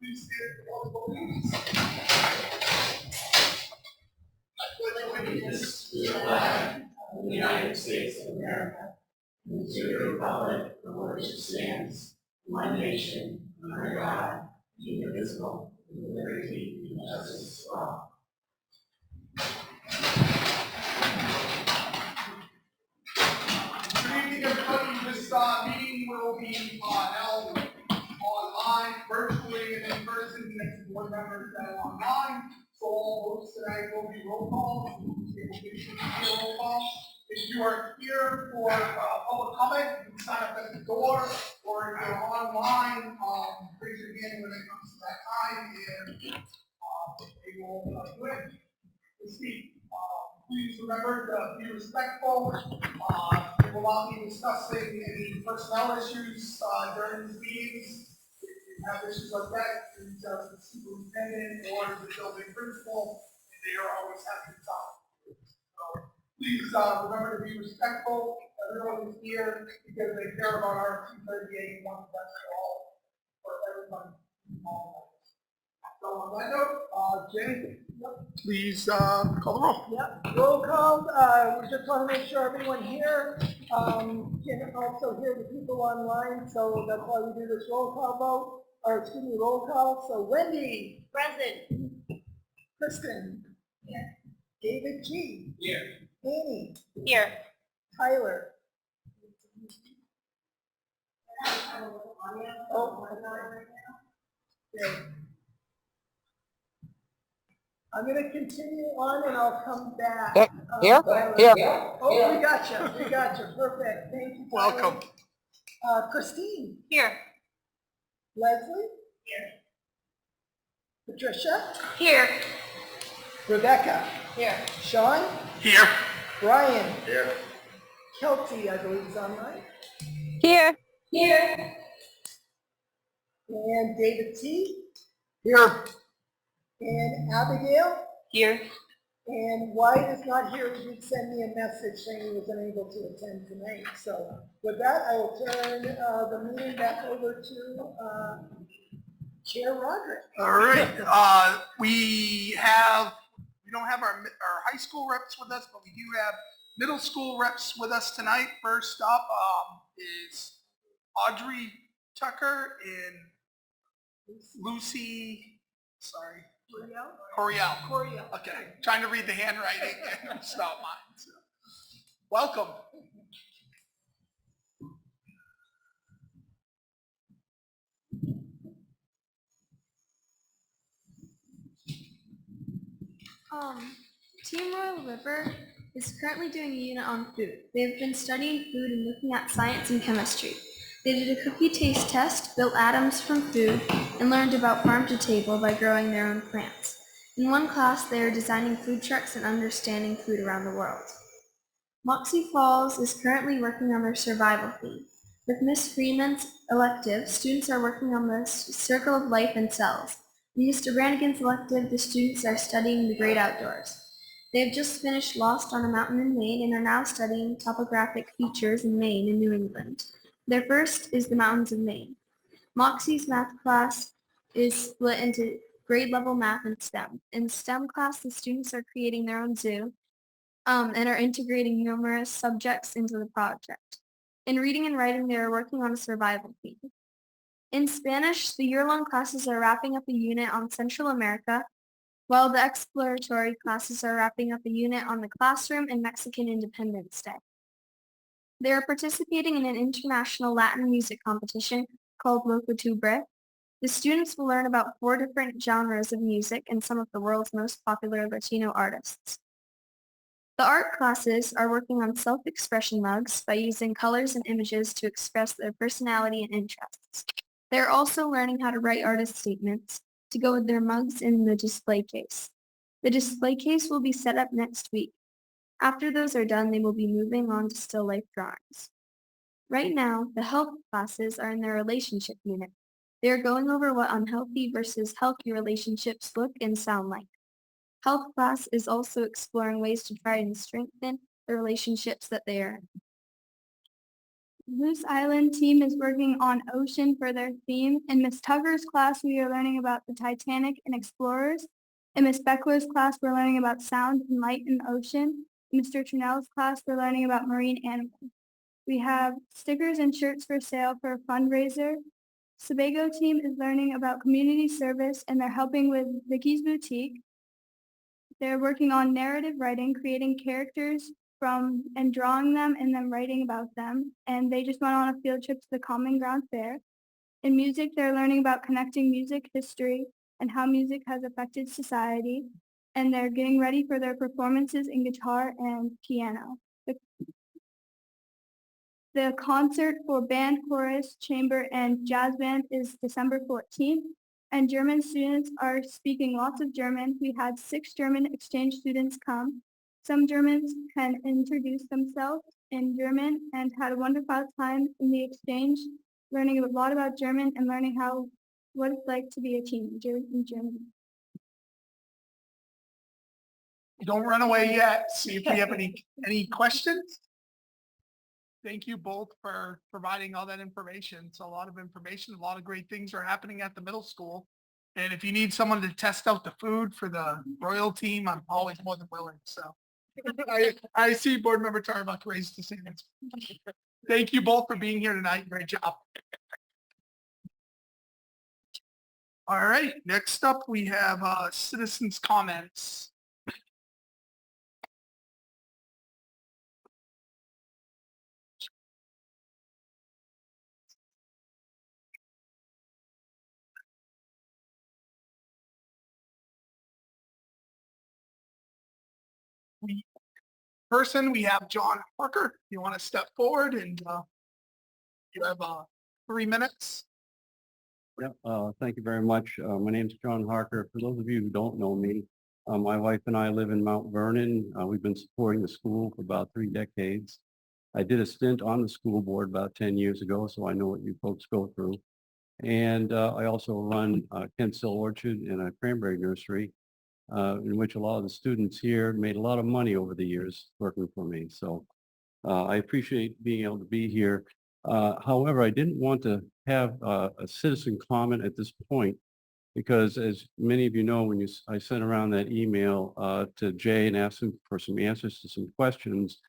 Please stand for the allegiance. I pledge allegiance to the flag of the United States of America and to the republic for which it stands, one nation, under God, indivisible, with liberty and justice for all. Good evening, everybody. This meeting will be held online, virtually, and in person next to board members that are online. So all votes tonight will be roll call. It will be roll call. If you are here for public comment, you can sign up at the door, or if you're online, raise your hand when it comes to that time, and they will do it to speak. Please remember to be respectful. We will not be discussing any personnel issues during these meetings. If you have issues like that, you can reach out to the superintendent or the building principal, and they are always happy to talk. So please remember to be respectful. Everyone is here because they care about our 238 one best for all, for everybody. So on that note, Jay, please call the roll. Yep, roll call. We just want to make sure everyone here can also hear the people online, so that's why we do this roll call vote, or excuse me, roll call. So Wendy. Present. Kristen. Here. David G. Here. Amy. Here. Tyler. Oh, okay. I'm going to continue on and I'll come back. Here? Oh, we got you. We got you. Perfect. Thank you. Tyler. Welcome. Christine. Here. Leslie. Here. Patricia. Here. Rebecca. Here. Sean. Here. Brian. Here. Kelsey, I believe, is online. Here. Here. And David T. Here. And Abigail. Here. And White is not here. He did send me a message saying he was unable to attend tonight. So with that, I will turn the meeting back over to Chair Roderick. All right. We don't have our high school reps with us, but we do have middle school reps with us tonight. First up is Audrey Tucker and Lucy, sorry, Coriel. Okay, trying to read the handwriting and it's not mine. So. Welcome. Team Royal River is currently doing a unit on food. They've been studying food and looking at science and chemistry. They did a cookie taste test, built atoms from food, and learned about farm to table by growing their own plants. In one class, they are designing food trucks and understanding food around the world. Moxie Falls is currently working on their survival theme. With Miss Freeman's elective, students are working on the circle of life and cells. In Mr. Brannigan's elective, the students are studying the great outdoors. They have just finished Lost on a Mountain in Maine and are now studying topographic features in Maine and New England. Their first is the mountains of Maine. Moxie's math class is split into grade level math and STEM. In STEM class, the students are creating their own zoo and are integrating numerous subjects into the project. In reading and writing, they are working on a survival theme. In Spanish, the year-long classes are wrapping up a unit on Central America, while the exploratory classes are wrapping up a unit on the classroom and Mexican Independence Day. They are participating in an international Latin music competition called Locotubre. The students will learn about 4 different genres of music and some of the world's most popular Latino artists. The art classes are working on self-expression mugs by using colors and images to express their personality and interests. They're also learning how to write artist statements to go with their mugs in the display case. The display case will be set up next week. After those are done, they will be moving on to still life drawings. Right now, the health classes are in their relationship unit. They are going over what unhealthy versus healthy relationships look and sound like. Health class is also exploring ways to try and strengthen the relationships that they are in. Moose Island team is working on ocean for their theme. In Miss Tucker's class, we are learning about the Titanic and explorers. In Miss Beckler's class, we're learning about sound and light in the ocean. In Mr. Trinell's class, we're learning about marine animals. We have stickers and shirts for sale for a fundraiser. Sebago team is learning about community service and they're helping with Vicky's Boutique. They're working on narrative writing, creating characters from and drawing them and then writing about them. And they just went on a field trip to the Common Ground Fair. In music, they're learning about connecting music history and how music has affected society. And they're getting ready for their performances in guitar and piano. The concert for band, chorus, chamber, and jazz band is December 14th. And German students are speaking lots of German. We had 6 German exchange students come. Some Germans can introduce themselves in German and had a wonderful time in the exchange, learning a lot about German and learning what it's like to be a teenager in Germany. Don't run away yet. See if we have any questions. Thank you both for providing all that information. It's a lot of information. A lot of great things are happening at the middle school. And if you need someone to test out the food for the Royal team, I'm always more than willing. So I see Board Member Tarbuck raised his hand. Thank you both for being here tonight. Great job. All right, next up we have citizens' comments. We have John Parker. You want to step forward and you have 3 minutes. Yeah, thank you very much. My name is John Harker. For those of you who don't know me, my wife and I live in Mount Vernon. We've been supporting the school for about 3 decades. I did a stint on the school board about 10 years ago, so I know what you folks go through. And I also run Kensal Orchard and a cranberry nursery, in which a lot of the students here made a lot of money over the years working for me. So I appreciate being able to be here. However, I didn't want to have a citizen comment at this point because as many of you know, when I sent around that email to Jay and asked him for some answers to some questions,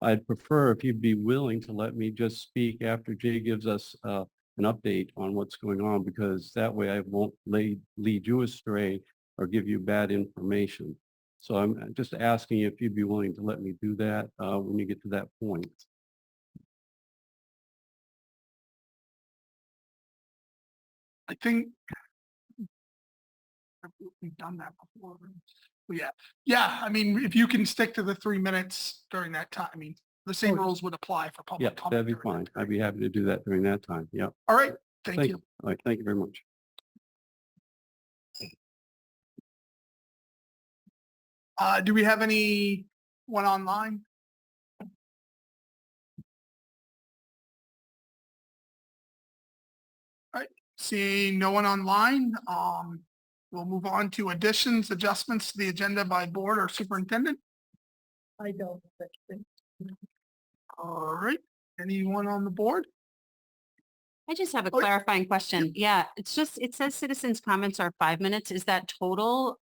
I'd prefer if you'd be willing to let me just speak after Jay gives us an update on what's going on, because that way I won't lead you astray or give you bad information. So I'm just asking if you'd be willing to let me do that when you get to that point. I think we've done that before. Yeah. I mean, if you can stick to the 3 minutes during that time, I mean, the same rules would apply for Yeah, public comment. that'd be fine. I'd be happy to do that during that time. Yeah. All right. Thank you. All right. Thank you very much. Do we have anyone online? All right, seeing no one online, we'll move on to additions, adjustments to the agenda by board or superintendent. I don't think. All right, anyone on the board? I just have a Oh, clarifying question. Yeah, it says citizens' comments are 5 minutes. Is that total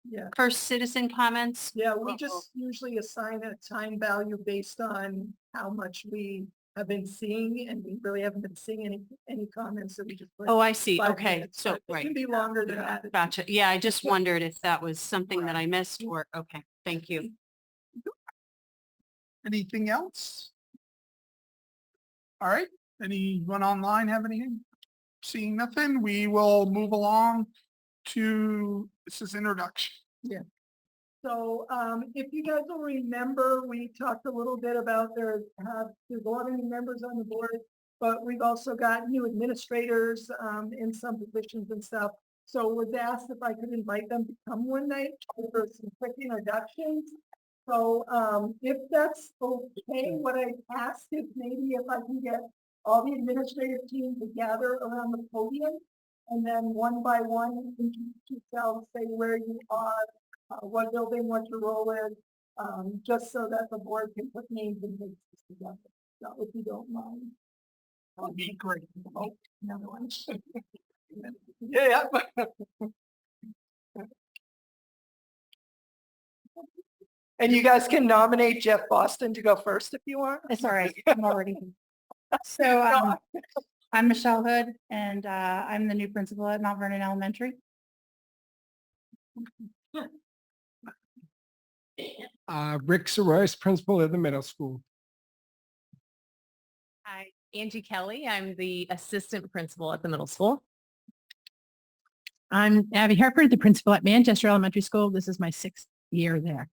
Yeah. for citizen comments? Yeah, we just usually assign a time value based on how much we have been seeing, and we really haven't been seeing any comments, so we just. Oh, I see. 5 Okay, minutes, so, but it right. can be longer than that. Gotcha. Yeah, I just wondered if that was something that I missed or, okay, thank you. Anything else? All right, anyone online have anything? Seeing nothing, we will move along to, this is introduction. So if you guys will remember, we talked a little bit about there's a lot of new members on the board, but we've also got new administrators in some positions and stuff. So was asked if I could invite them to come one night for some quick introductions. So if that's okay, what I asked is maybe if I can get all the administrative team to gather around the podium, and then one by one, introduce yourselves, say where you are, what building, what your role is, just so that the board can put names and faces together. So if you don't mind. That would be great. Oh, another one. Yeah. And you guys can nominate Jeff Boston to go first if you want. It's all right. I'm already. So I'm Michelle Hood and I'm the new principal at Mount Vernon Elementary. Rick Soroyce, principal at the middle school. Hi, Angie Kelly. I'm the assistant principal at the middle school. I'm Abby Harper, the principal at Manchester Elementary School. This is my 6th year there.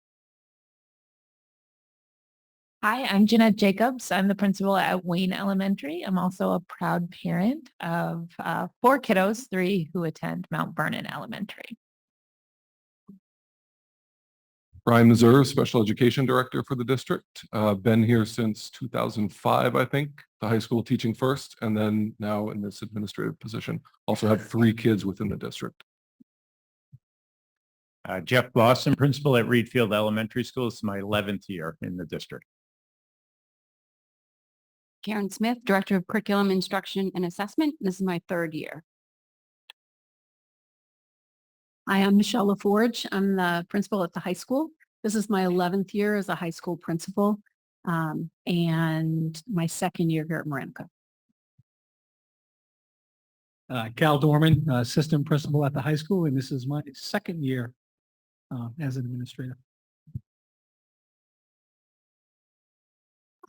Hi, I'm Jeanette Jacobs. I'm the principal at Wayne Elementary. I'm also a proud parent of 4 kiddos, 3 who attend Mount Vernon Elementary. Brian Mazur, Special Education Director for the district. Been here since 2005, I think, the high school teaching first, and then now in this administrative position. Also have 3 kids within the district. Jeff Boston, principal at Reed Field Elementary School. This is my 11th year in the district. Karen Smith, Director of Curriculum Instruction and Assessment. This is my 3rd year. Hi, I'm Michelle LaForge. I'm the principal at the high school. This is my 11th year as a high school principal and my 2nd year here at Maranka. Cal Dorman, assistant principal at the high school, and this is my 2nd year as an administrator.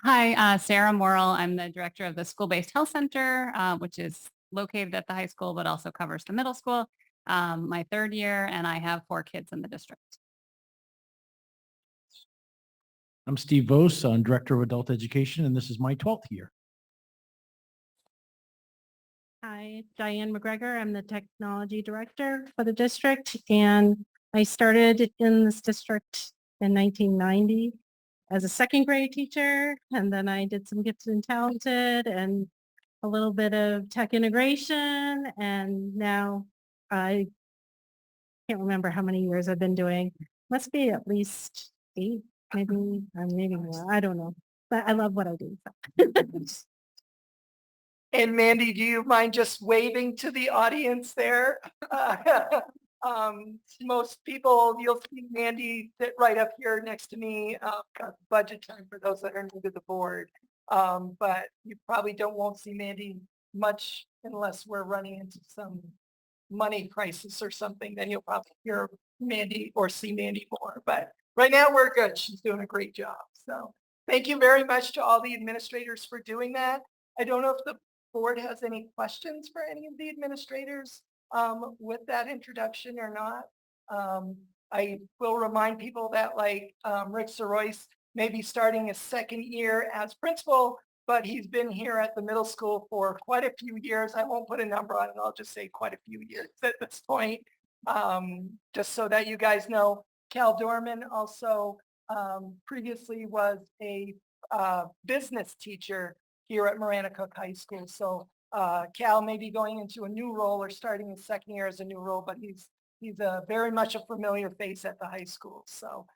Hi, Sarah Morrill. I'm the director of the School-Based Health Center, which is located at the high school, but also covers the middle school. My 3rd year, and I have 4 kids in the district. I'm Steve Vos, I'm director of adult education, and this is my 12th year. Hi, Diane McGregor. I'm the technology director for the district, and I started in this district in 1990 as a 2nd grade teacher, and then I did some gifted and talented and a little bit of tech integration, and now I can't remember how many years I've been doing. Must be at least 8, maybe more. I don't know, but I love what I do. And Mandy, do you mind just waving to the audience there? Most people, you'll see Mandy sit right up here next to me. Budget time for those that are new to the board. But you probably won't see Mandy much unless we're running into some money crisis or something. Then you'll probably hear Mandy or see Mandy more. But right now we're good. She's doing a great job. So thank you very much to all the administrators for doing that. I don't know if the board has any questions for any of the administrators with that introduction or not. I will remind people that like Rick Soroyce may be starting his 2nd year as principal, but he's been here at the middle school for quite a few years. I won't put a number on it. I'll just say quite a few years at this point, just so that you guys know. Cal Dorman also previously was a business teacher here at Maranacook High School. So Cal may be going into a new role or starting his 2nd year as a new role, but he's very much a familiar face at the high school. So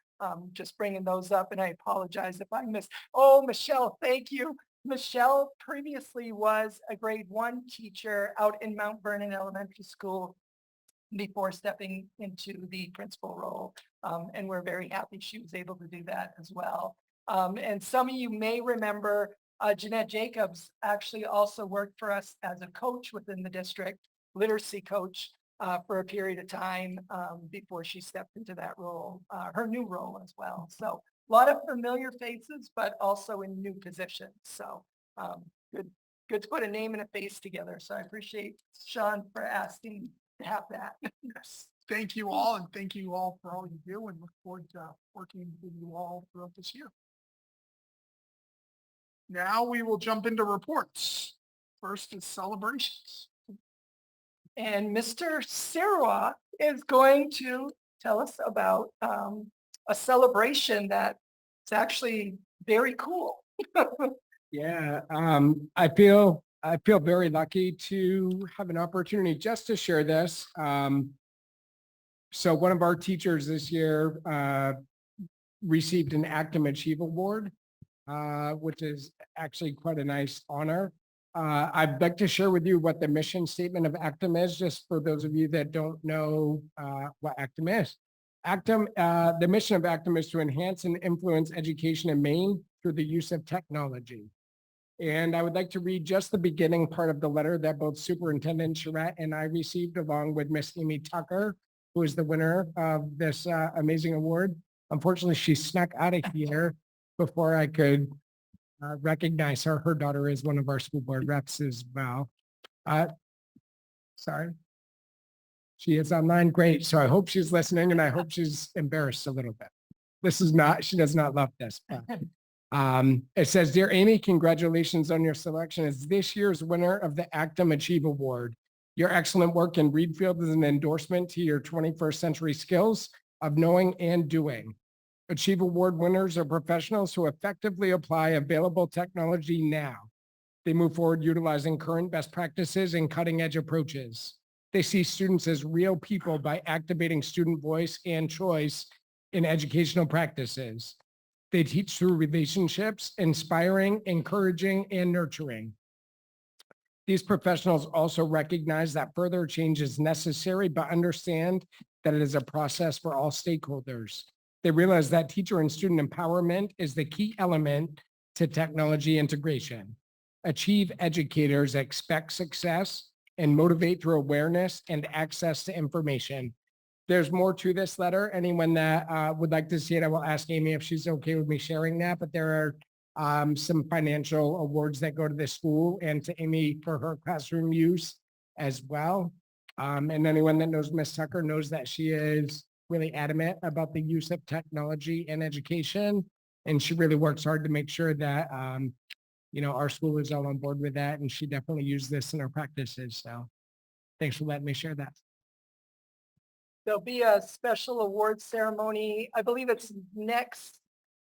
just bringing those up, and I apologize if I missed. Oh, Michelle, thank you. Michelle previously was a grade 1 teacher out in Mount Vernon Elementary School before stepping into the principal role. And we're very happy she was able to do that as well. And some of you may remember Jeanette Jacobs actually also worked for us as a coach within the district, literacy coach, for a period of time before she stepped into that role, her new role as well. So a lot of familiar faces, but also in new positions. So good to put a name and a face together. So I appreciate Sean for asking to have that. Yes. Thank you all, and thank you all for all you do, and look forward to working with you all throughout this year. Now we will jump into reports. First is celebrations. And Mr. Sirwa is going to tell us about a celebration that's actually very cool. Yeah, I feel very lucky to have an opportunity just to share this. So one of our teachers this year received an Actum Achieve Award which is actually quite a nice honor. I'd like to share with you what the mission statement of Actum is, just for those of you that don't know what Actum is. Actum, the mission of Actum is to enhance and influence education in Maine through the use of technology. And I would like to read just the beginning part of the letter that both Superintendent Charette and I received, along with Miss Amy Tucker, who is the winner of this amazing award. Unfortunately, she snuck out of here before I could recognize her. Her daughter is one of our school board reps as well. Sorry. She is online. Great. So I hope she's listening, and I hope she's embarrassed a little bit. This is not, she does not love this. But, it says, "Dear Amy, congratulations on your selection as this year's winner of the Actum Achieve Award. Your excellent work in Reedfield is an endorsement to your 21st century skills of knowing and doing. Achieve Award winners are professionals who effectively apply available technology now. They move forward utilizing current best practices and cutting edge approaches. They see students as real people by activating student voice and choice in educational practices. They teach through relationships, inspiring, encouraging, and nurturing. These professionals also recognize that further change is necessary, but understand that it is a process for all stakeholders. They realize that teacher and student empowerment is the key element to technology integration. Achieve educators expect success and motivate through awareness and access to information." There's more to this letter. Anyone that would like to see it, I will ask Amy if she's okay with me sharing that, but there are some financial awards that go to the school and to Amy for her classroom use as well. And anyone that knows Miss Tucker knows that she is really adamant about the use of technology in education. And she really works hard to make sure that, our school is all on board with that. And she definitely used this in her practices. So thanks for letting me share that. There'll be a special awards ceremony. I believe it's next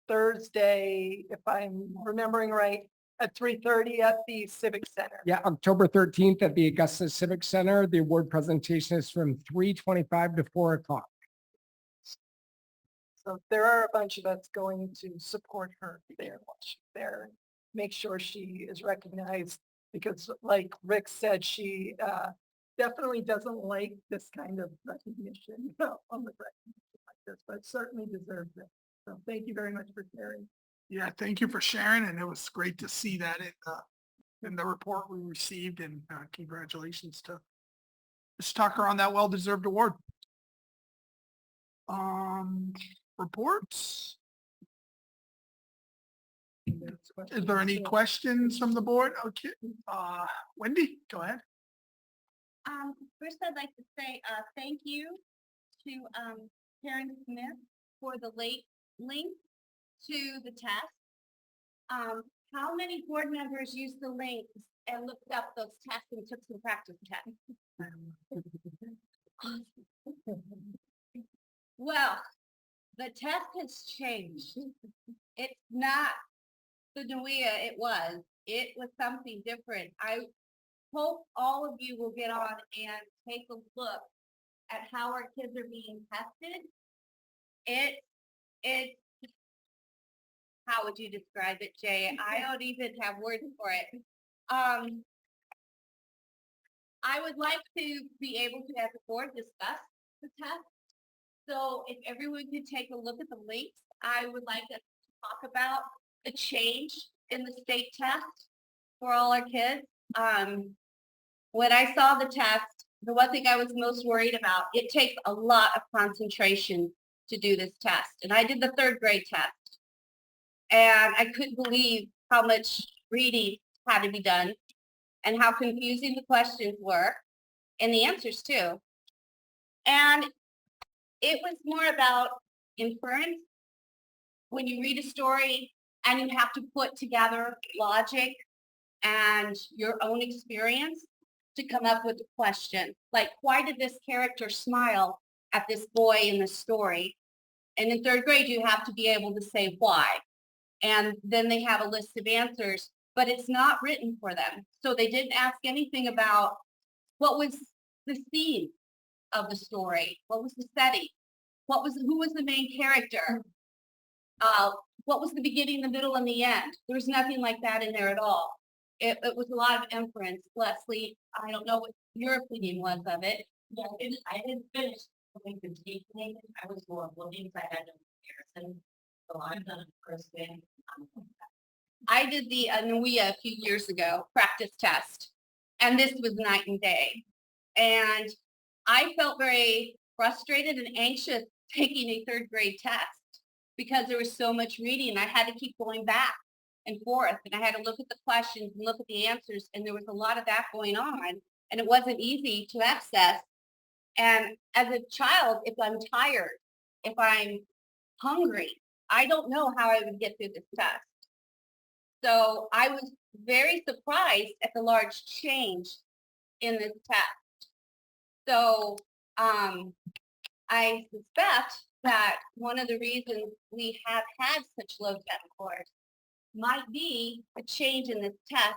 Thursday, if I'm remembering right, at 3:30 at the Civic Center. Yeah, October 13th at the Augusta Civic Center. The award presentation is from 3:25 to 4 o'clock. So there are a bunch of us going to support her there, watch there, make sure she is recognized, because like Rick said, she definitely doesn't like this kind of recognition on the recognition like this, but certainly deserves it. So thank you very much for sharing. Yeah, thank you for sharing, and it was great to see that in the report we received, and congratulations to Ms. Tucker on that well-deserved award. Reports? Is there any questions from the board? Okay, Wendy, go ahead. First, I'd like to say thank you to Karen Smith for the link to the test. How many board members used the links and looked up those tests and took some practice tests? Well, the test has changed. It's not the NUIA it was. It was something different. I hope all of you will get on and take a look at how our kids are being tested. It how would you describe it, Jay? I don't even have words for it. I would like to be able to, as a board, discuss the test. So if everyone could take a look at the links, I would like us to talk about the change in the state test for all our kids. When I saw the test, the one thing I was most worried about, it takes a lot of concentration to do this test. And I did the 3rd grade test. And I couldn't believe how much reading had to be done and how confusing the questions were and the answers too. And it was more about inference. When you read a story and you have to put together logic and your own experience to come up with a question. Like, why did this character smile at this boy in the story? And in 3rd grade, you have to be able to say why. And then they have a list of answers, but it's not written for them. So they didn't ask anything about what was the theme of the story, what was the setting, who was the main character. what was the beginning, the middle, and the end? There was nothing like that in there at all. It was a lot of inference. Leslie, I don't know what your opinion was of it. Yeah, I didn't finish going to taking. I was more looking because I had no comparison. So I've done it first thing. I did the NUIA a few years ago, practice test, and this was night and day. And I felt very frustrated and anxious taking a third grade test because there was so much reading and I had to keep going back and forth and I had to look at the questions and look at the answers and there was a lot of that going on and it wasn't easy to access. And as a child, if I'm tired, if I'm hungry, I don't know how I would get through this test. So I was very surprised at the large change in this test. So I suspect that one of the reasons we have had such low test scores might be a change in this test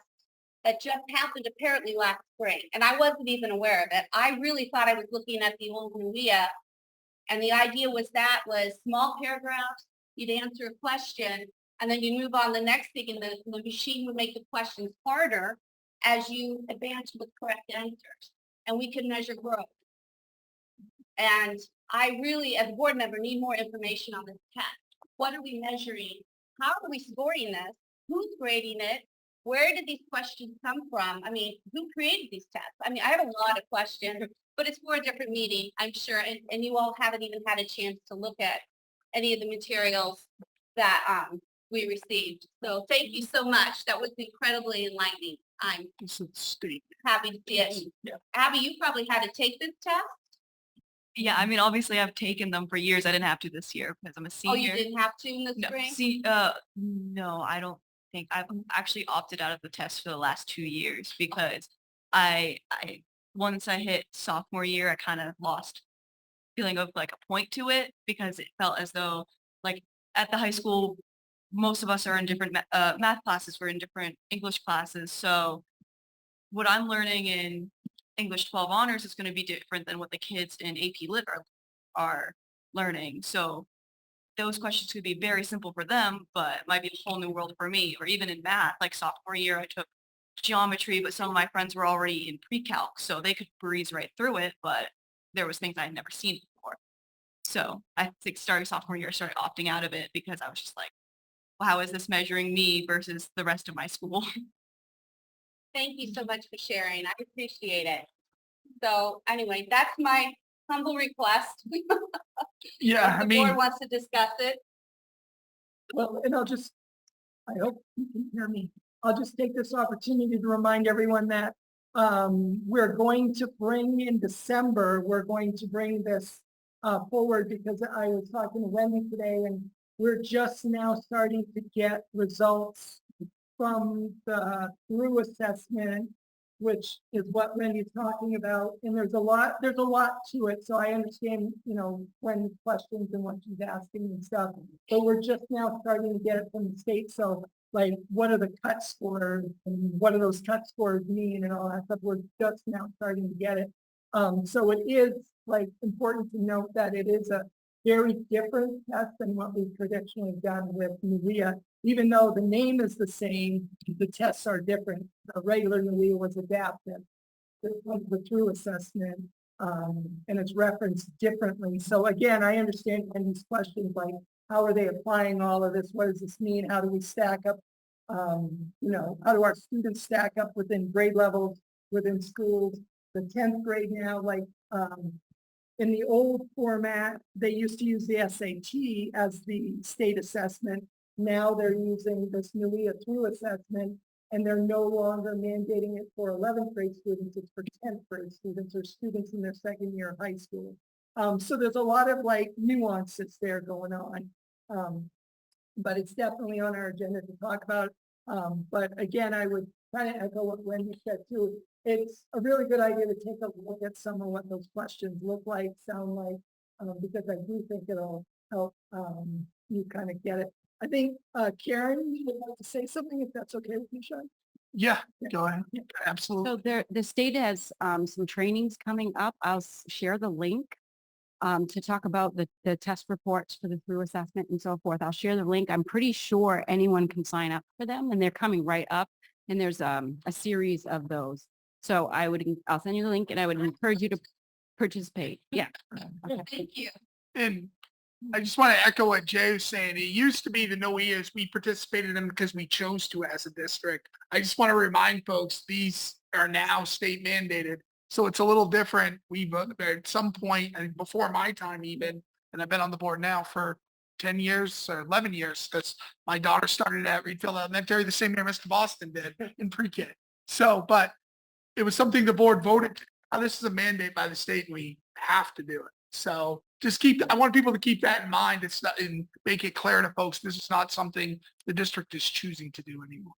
that just happened apparently last spring. And I wasn't even aware of it. I really thought I was looking at the old NUIA. And the idea was small paragraphs, you'd answer a question, and then you move on the next thing, and the machine would make the questions harder as you advance with correct answers. And we could measure growth. And I really, as a board member, need more information on this test. What are we measuring? How are we scoring this? Who's grading it? Where did these questions come from? I mean, who created these tests? I mean, I have a lot of questions, but it's for a different meeting, I'm sure. And you all haven't even had a chance to look at any of the materials that we received. So thank you so much. That was incredibly enlightening. I'm happy to see it. Yeah. Abby, you probably had to take this test. Yeah, I mean, obviously I've taken them for years. I didn't have to this year because I'm a senior. Oh, you didn't have to in the spring? No, I don't think I've actually opted out of the test for the last 2 years because I once I hit sophomore year, I kind of lost feeling of like a point to it because it felt as though like at the high school, most of us are in different math classes. We're in different English classes. So what I'm learning in English 12 honors is going to be different than what the kids in AP Lit are learning. So those questions could be very simple for them, but might be a whole new world for me. Or even in math, like sophomore year, I took geometry, but some of my friends were already in pre-calc, so they could breeze right through it, but there was things I'd never seen before. So I think starting sophomore year, I started opting out of it because I was just like, well, how is this measuring me versus the rest of my school? Thank you so much for sharing. I appreciate it. So anyway, that's my humble request. Yeah, if the board wants to discuss it. Well, and I hope you can hear me. I'll just take this opportunity to remind everyone that we're going to bring in December, we're going to bring this forward because I was talking to Wendy today and we're just now starting to get results from the through assessment, which is what Wendy's talking about. And there's a lot to it. So I understand, Wendy's questions and what she's asking and stuff, but we're just now starting to get it from the state. So like, what are the cut scores and what do those cut scores mean and all that stuff? We're just now starting to get it. So it is like important to note that it is a very different test than what we've traditionally done with NUIA. Even though the name is the same, the tests are different. The regular NUIA was adaptive. The through assessment, and it's referenced differently. So again, I understand these questions like, how are they applying all of this? What does this mean? How do we stack up? How do our students stack up within grade levels, within schools? The 10th grade now, like in the old format, they used to use the SAT as the state assessment. Now they're using this NUIA through assessment, and they're no longer mandating it for 11th grade students. It's for 10th grade students or students in their second year of high school. So there's a lot of like nuances there going on. But it's definitely on our agenda to talk about. But again, I would kind of echo what Wendy said too. It's a really good idea to take a look at some of what those questions look like, sound like, because I do think it'll help you kind of get it. I think Karen, you would like to say something if that's okay with you, Sean? Yeah, go ahead. Yeah, absolutely. So the state has some trainings coming up. I'll share the link to talk about the test reports for the through assessment and so forth. I'll share the link. I'm pretty sure anyone can sign up for them and they're coming right up. And there's a series of those. So I'll send you the link and I would encourage you to participate. Yeah. Okay. Thank you. And I just want to echo what Jay was saying. It used to be the no EAs, we participated in them because we chose to as a district. I just want to remind folks, these are now state mandated. So it's a little different. We've at some point, I think before my time even, and I've been on the board now for 10 years or 11 years, because my daughter started at Reedfield Elementary the same year Mr. Boston did in pre-K. So, but it was something the board voted. This is a mandate by the state. And we have to do it. So just I want people to keep that in mind. It's not, and make it clear to folks, this is not something the district is choosing to do anymore.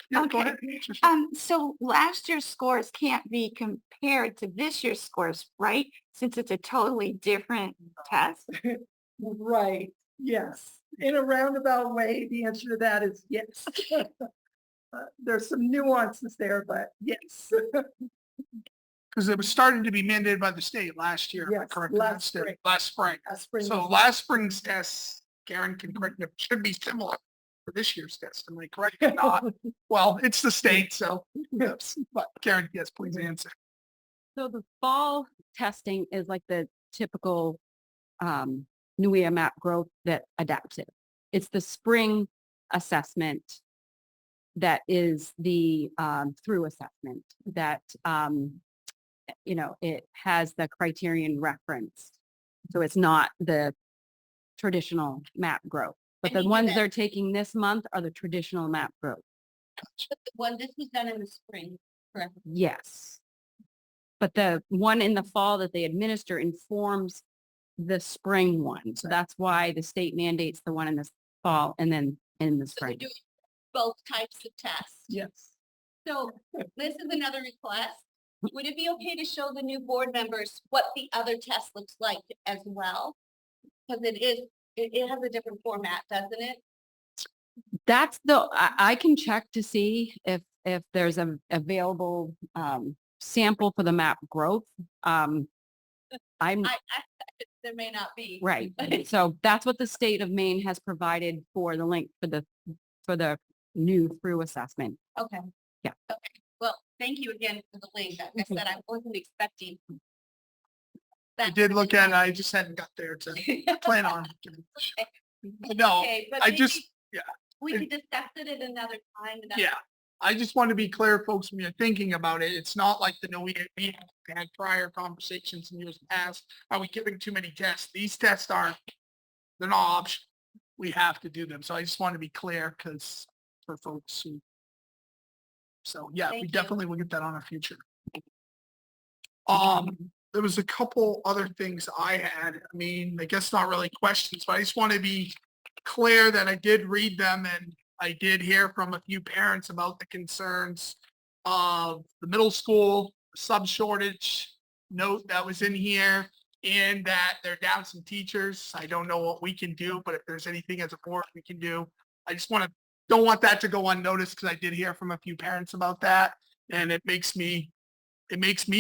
Yeah, go ahead. So last year's scores can't be compared to this year's scores, right? Since it's a totally different test. Right, yes. In a roundabout way, the answer to that is yes. There's some nuances there, but yes. Because it was starting to be mandated by the state last year. Yes, Correct? last spring. Last spring. So last spring's tests, Karen can correct me, should be similar for this year's test. Am I correct or not? Well, it's the state, so yes. But Karen, yes, please answer. So the fall testing is like the typical NUIA map growth that adaptive. It's the spring assessment that is the through assessment that, it has the criterion referenced. So it's not the traditional map growth, but the ones they're taking this month are the traditional map growth. But the one, this was done in the spring, correct? Yes. But the one in the fall that they administer informs the spring one. So that's why the state mandates the one in the fall and then in the So we're spring. doing both types of tests. Yes. So this is another request. Would it be okay to show the new board members what the other test looks like as well? Because it has a different format, doesn't it? That's I can check to see if there's an available sample for the map growth. There may not be. Right. So that's what the state of Maine has provided for the link for the new through assessment. Okay. Yeah. Okay. Well, thank you again for the link. Like I said, I wasn't expecting. I did look at it. I just hadn't got there to plan on. No, Okay, but I maybe just, yeah. We can discuss it at another time. Yeah, I just want to be clear, folks, when you're thinking about it, it's not like we had prior conversations in years past. Are we giving too many tests? These tests they're not optional. We have to do them. So I just want to be clear because for folks who, so yeah, we definitely will get that on a future. There was a couple other things I had. I mean, I guess not really questions, but I just want to be clear that I did read them and I did hear from a few parents about the concerns of the middle school sub shortage note that was in here and that they're down some teachers. I don't know what we can do, but if there's anything as a board we can do, I just don't want that to go unnoticed because I did hear from a few parents about that. And it makes me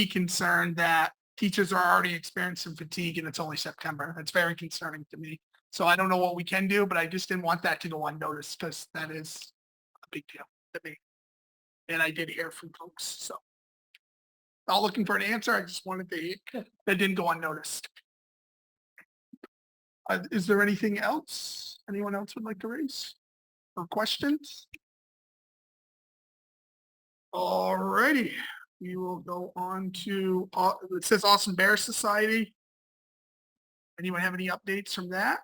concerned that teachers are already experiencing fatigue and it's only September. That's very concerning to me. So I don't know what we can do, but I just didn't want that to go unnoticed because that is a big deal to me. And I did hear from folks. So not looking for an answer. I just wanted to that didn't go unnoticed. Is there anything else anyone else would like to raise or questions? All righty. We will go on to, it says Austin Bear Society. Anyone have any updates from that?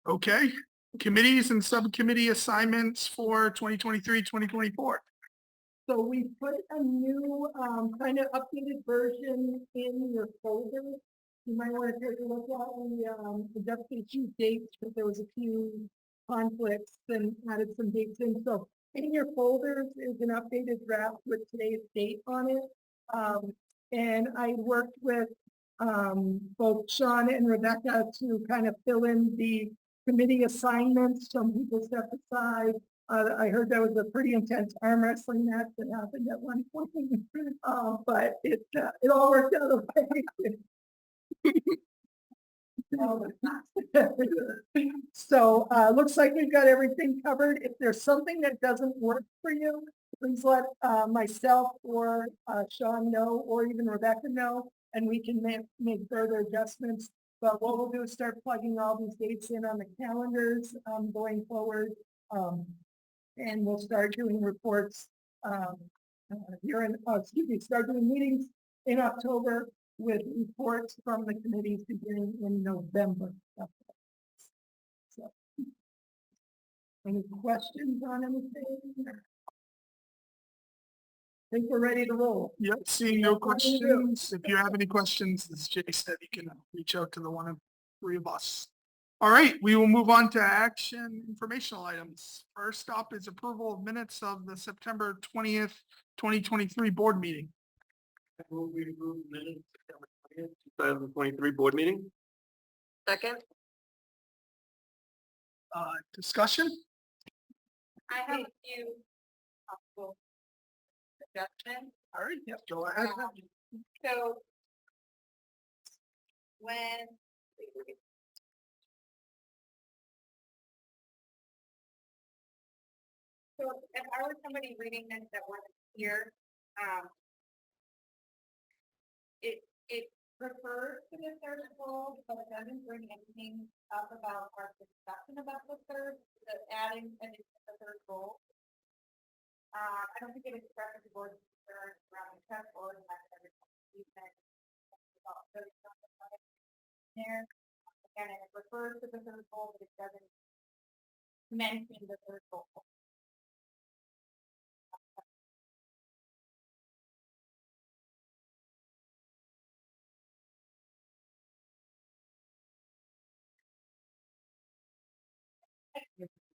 Okay. Committees and subcommittee assignments for 2023, 2024. So we put a new kind of updated version in your folder. You might want to take a look at the just a few dates because there was a few conflicts and added some dates in. So in your folders is an updated draft with today's date on it. And I worked with both Sean and Rebecca to kind of fill in the committee assignments. Some people step aside, I heard that was a pretty intense arm wrestling match that happened at one point, but it all worked out okay. So, looks like we've got everything covered. If there's something that doesn't work for you, please let, myself or, Sean know, or even Rebecca know, and we can make further adjustments. But what we'll do is start plugging all these dates in on the calendars, going forward. And we'll start doing reports, start doing meetings in October with reports from the committees beginning in November. So, any questions on anything? I think we're ready to roll. Yep, seeing no questions. If you have any questions, as Jay said, you can reach out to the one of three of us. All right, we will move on to action informational items. First up is approval of minutes of the September 20th, 2023 board meeting. Will we approve minutes September 20th, 2023 board meeting? Second. Discussion? I have a few possible suggestions. All right, yep, go ahead. So when so if I were somebody reading this that wasn't here, it refers to the third goal, but it doesn't bring anything up about our discussion about the adding the third goal. I don't think it expresses the board's concern around the test or the academic achievement. There, again, it refers to the third goal, but it doesn't mention the third goal.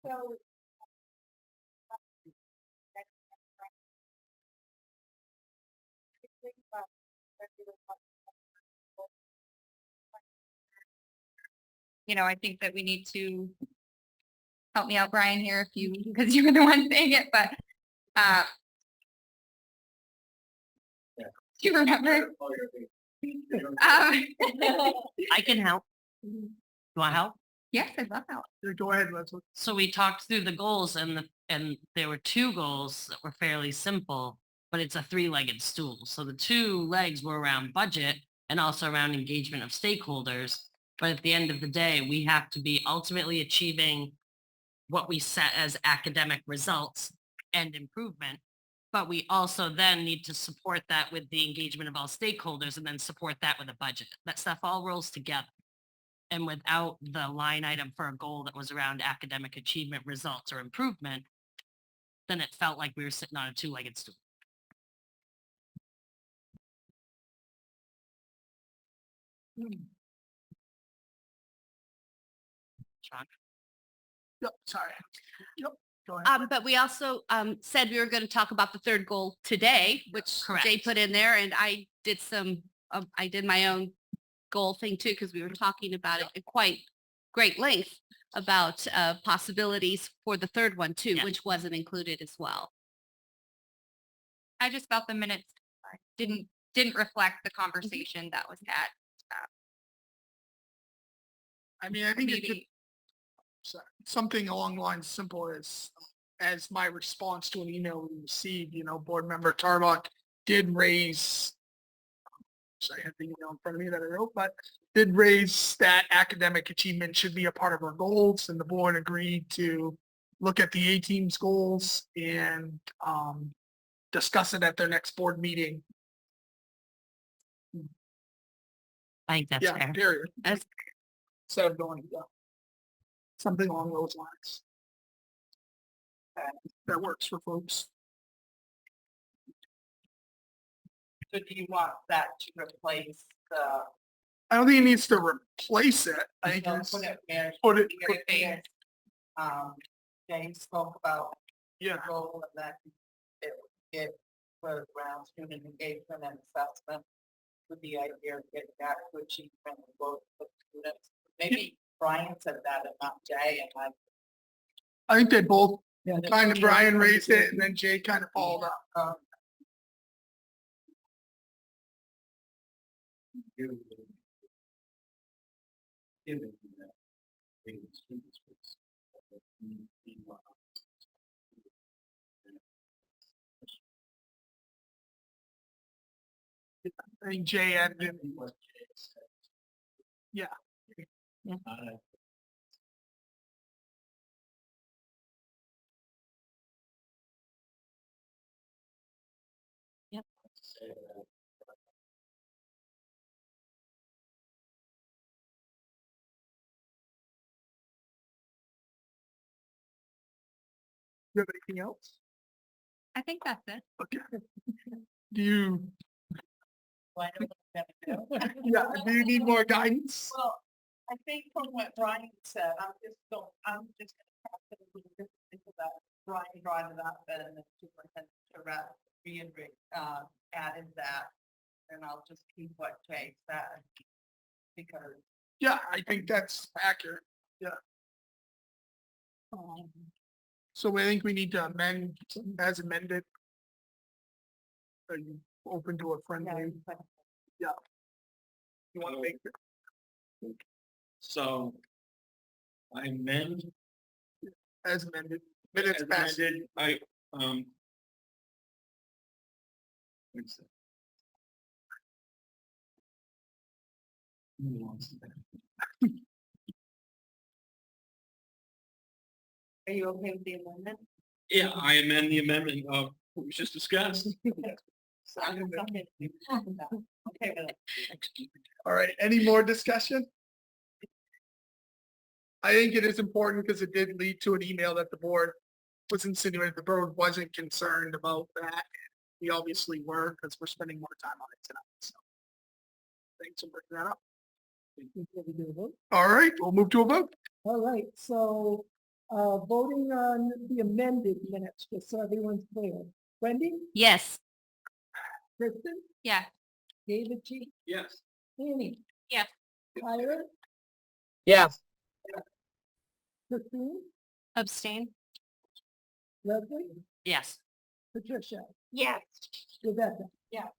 So I think that we need to help me out, Brian, here, if you, because you were the one saying it, but do you remember? I can help. You want help? Yes, I'd love help. Go ahead, Leslie. So we talked through the goals and there were two goals that were fairly simple, but it's a three-legged stool. So the two legs were around budget and also around engagement of stakeholders. But at the end of the day, we have to be ultimately achieving what we set as academic results and improvement. But we also then need to support that with the engagement of all stakeholders and then support that with a budget. That stuff all rolls together. And without the line item for a goal that was around academic achievement results or improvement, then it felt like we were sitting on a two-legged stool. Sean? Yep, sorry. Yep, go ahead. But we also said we were going to talk about the third goal today, which Correct. Jay put in there, and I did I did my own goal thing too, because we were talking about it at quite great length about possibilities for the third one too, which wasn't included as well. I just felt the minutes didn't reflect the conversation that was had. I mean, I think it could, something along the lines simple as my response to an email we received, board member Tarbuck did raise, I had the email in front of me that I wrote, but did raise that academic achievement should be a part of our goals, and the board agreed to look at the A-team's goals and discuss it at their next board meeting. I think that's fair. Period. Instead of going, something along those lines. That works for folks. So do you want that to replace the? I don't think it needs to replace it. I think it's put it. James spoke about. Yeah. Goal of that it would get for around student engagement and assessment with the idea of getting back to achievement of both the students. Maybe Brian said that and not Jay, and I think they both Yeah. Kind of Brian raised it and then Jay kind of followed up. I think Jay ended. Yeah. Yeah. Yep. You have anything else? I think that's it. Okay. Do you, Well, I know what I'm gonna do. yeah, do you need more guidance? Well, I think from what Brian said, I'm just gonna have to look into that. Brian brought it up and the superintendent added that, and I'll just keep what Jay said. Because. Yeah, I think that's accurate. Yeah. So I think we need to amend as amended. Are you open to a friendly? Yeah. You want to make it So I amend. as amended, minutes as passed. amended, wait a second. Give me one second. Are you okay with the amendment? Yeah, I amend the amendment of what was just discussed. So I'm okay with it. All right, any more discussion? I think it is important because it did lead to an email that the board was insinuating the board wasn't concerned about that. We obviously were because we're spending more time on it tonight, so. Thanks for bringing that up. All right, we'll move to a vote. All right, so, voting on the amended minutes, just so everyone's clear. Wendy, Yes. Kristen, Yeah. David G, Yes. Annie, Yes. Tyler, Yes. Christine, Abstain. Leslie, Yes. Patricia, Yes. Rebecca. Yeah.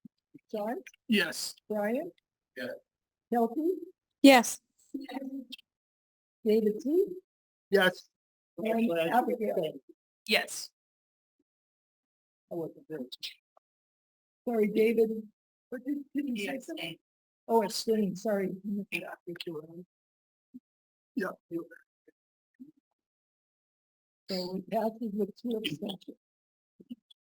John, Yes. Brian. Yeah. Kelsey, Yes. David T, Yes. and Abigail. Yes. I wasn't there. Sorry, David. What did you say something? Oh, abstain, sorry. Yeah. Yeah. So it passes with 2 abstentions.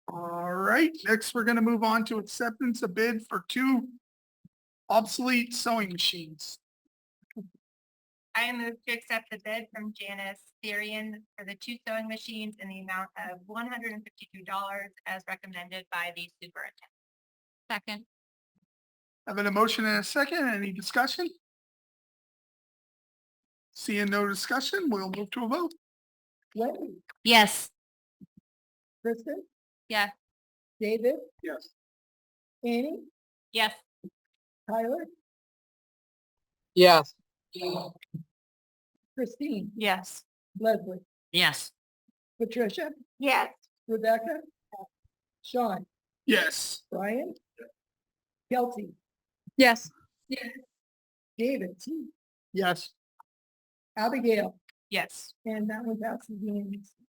All right, next we're gonna move on to acceptance of bid for 2 obsolete sewing machines. I move to accept the bid from Janice Therian for the 2 sewing machines in the amount of $152 as recommended by the superintendent. Second. Having a motion and a second, any discussion? Seeing no discussion, we'll move to a vote. Wendy, Yes. Kristen, Yeah. David, Yes. Annie, Yes. Tyler, Yes. Christine, Yes. Leslie, Yes. Patricia, Yes. Rebecca, Sean, Yes. Brian, Kelsey, Yes. David T, Yes. Abigail, Yes. and that one passes unanimously.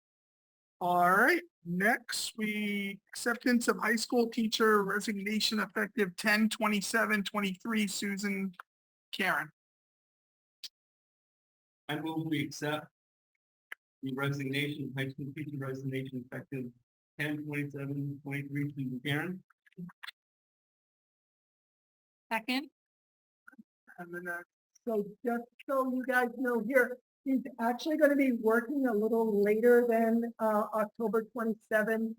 All right, next acceptance of high school teacher resignation effective 10/27/23. Susan Karen. I move we accept the resignation, high school teacher resignation effective 10/27/23 to Karen. Second. And then, so just so you guys know here, she's actually going to be working a little later than October 27.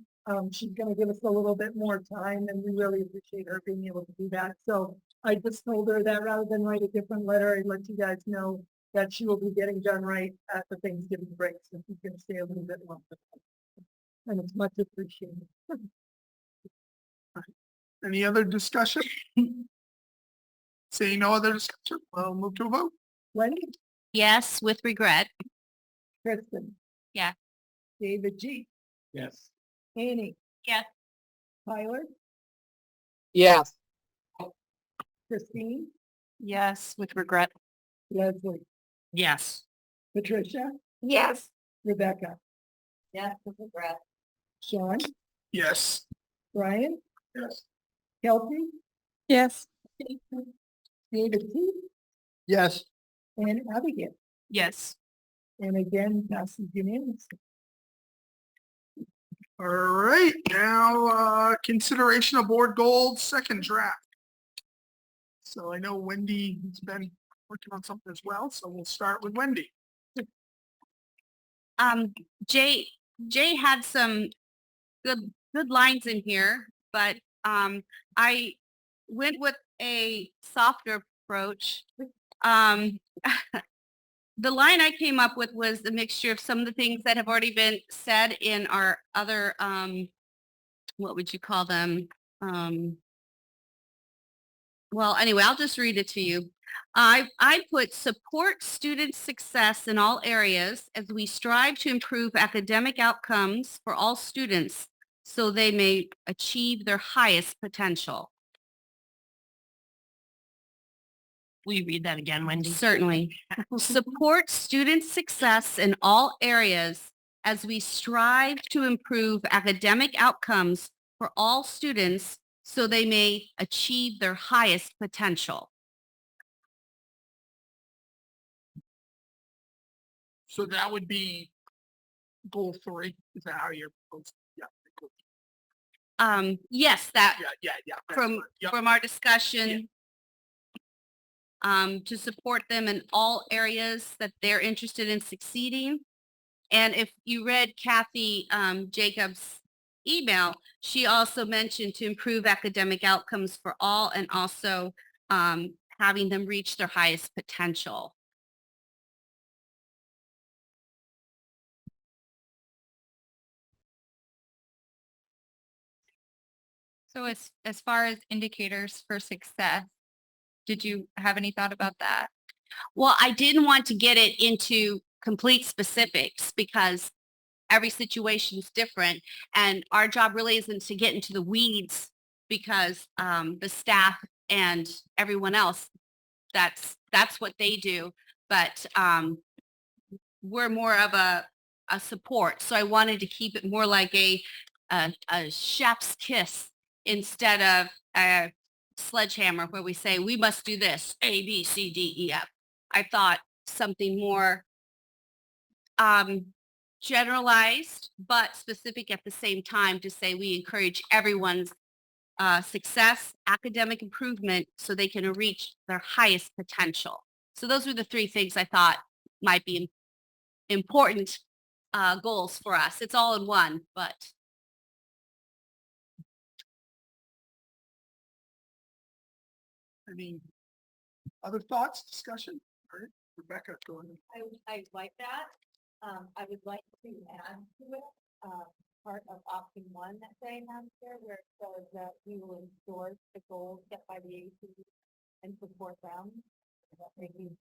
She's going to give us a little bit more time and we really appreciate her being able to do that. So I just told her that rather than write a different letter, I'd let you guys know that she will be getting done right at the Thanksgiving break. So she's going to stay a little bit longer. And it's much appreciated. Any other discussion? Seeing no other discussion, we'll move to a vote. Wendy, Yes, with regret. Kristen. Yeah. David G. Yes. Annie, Yes. Tyler, Yes. Christine, Yes, with regret. Leslie, Yes. Patricia, Yes. Rebecca, Yes, with regret. Sean, Yes. Brian, Yes. Kelsey, Yes. David T. Yes. And Abigail. Yes. And again, passes unanimously. All right, now, consideration of board goals, second draft. So I know Wendy has been working on something as well, so we'll start with Wendy. Jay had some good lines in here, but I went with a softer approach. The line I came up with was a mixture of some of the things that have already been said in our other what would you call them? Well, anyway, I'll just read it to you. I put support student success in all areas as we strive to improve academic outcomes for all students so they may achieve their highest potential. Will you read that again, Wendy? Certainly. Support student success in all areas as we strive to improve academic outcomes for all students so they may achieve their highest potential. So that would be goal 3. Is that how you're proposing? Yeah. Yes, that Yeah. that's from right. Yep. from our discussion, to support them in all areas that they're interested in succeeding. And if you read Kathy Jacobs' email, she also mentioned to improve academic outcomes for all and also having them reach their highest potential. So as far as indicators for success, did you have any thought about that? Well, I didn't want to get it into complete specifics because every situation is different. And our job really isn't to get into the weeds because the staff and everyone else, that's what they do. But we're more of a support. So I wanted to keep it more like a chef's kiss instead of a sledgehammer where we say, we must do this, A, B, C, D, E, F. I thought something more generalized, but specific at the same time to say we encourage everyone's success, academic improvement, so they can reach their highest potential. So those were the 3 things I thought might be important goals for us. It's all in one, but. Any other thoughts, discussion? All right, Rebecca, go ahead. I like that. I would like to add to it, part of option 1 that they have here, where it says that we will endorse the goals set by the AC and support them. That maybe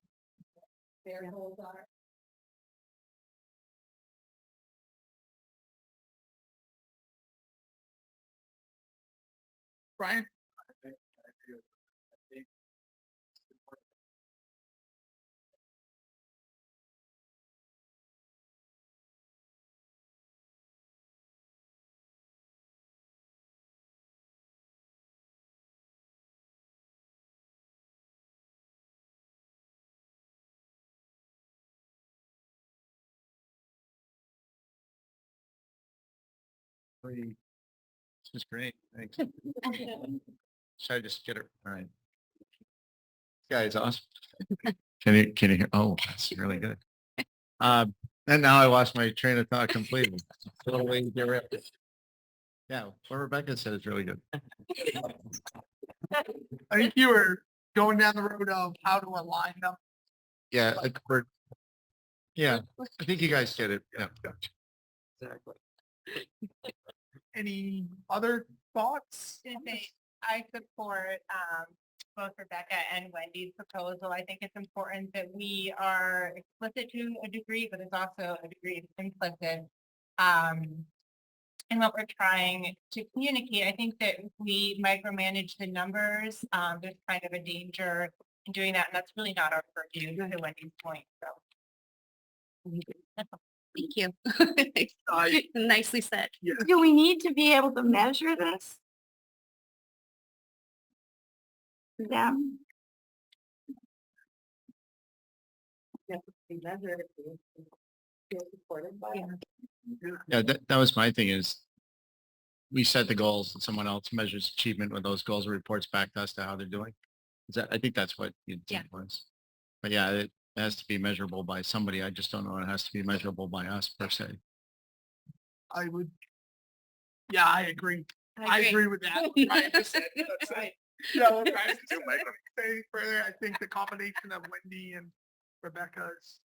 their goals are. Brian? This is great. Thanks. Should I just get it? All right. Guys, awesome. Can you hear? Oh, that's really good. And now I lost my train of thought completely. Totally get rid of it. Yeah, what Rebecca said is really good. I think you were going down the road of how to align them. Yeah, yeah, I think you guys get it. Yeah. Exactly. Any other thoughts? I support both Rebecca and Wendy's proposal. I think it's important that we are explicit to a degree, but it's also a degree of implicit And what we're trying to communicate. I think that if we micromanage the numbers, there's kind of a danger in doing that, and that's really not our purview, to Wendy's point, so. Thank you. Nicely said. Do we need to be able to measure this? Them? Yeah, that was my thing is we set the goals and someone else measures achievement with those goals and reports back to us to how they're doing. I think that's what you Yeah. was. But yeah, it has to be measurable by somebody. I just don't know. It has to be measurable by us per se. I would, yeah, I agree. I agree with that. What Ryan just said. That's it. Yeah, what Ryan just said. Like, say further, I think the combination of Wendy and Rebecca's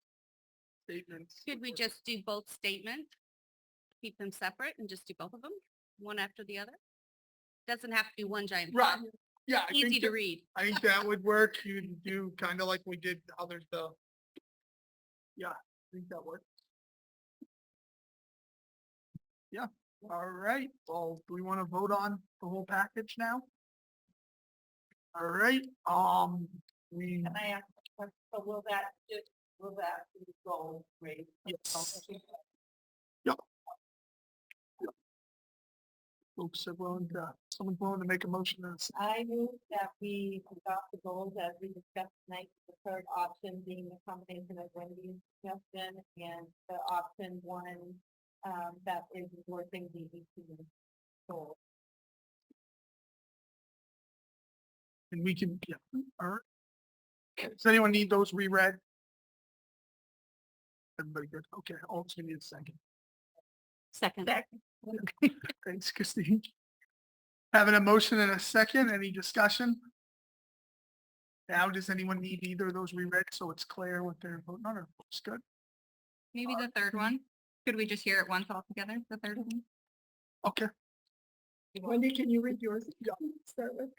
statements. Could we just do both statements? Keep them separate and just do both of them, one after the other? Doesn't have to be one giant. Right. pop. Yeah. I Easy think to that- read. I think that would work. You do kind of like we did the others though. Yeah, I think that works. Yeah, all right. Well, do we want to vote on the whole package now? All right, we. And I asked, so will that be goal rate? Yes. Yep. Folks are willing to, someone's willing to make a motion on this. I move that we adopt the goals as we discussed tonight, the third option being the combination of Wendy's suggestion and the option one, that is endorsing the 18 goal. And we can, yeah, all right. Does anyone need those reread? Everybody good? Okay, I'll just need a second. Second. Thanks, Christine. Having a motion and a second, any discussion? Now, does anyone need either of those reread so it's clear what they're voting on, or it's good? Maybe the third one. Could we just hear it once all together? The third one? Okay. Wendy, can you read yours? Start with.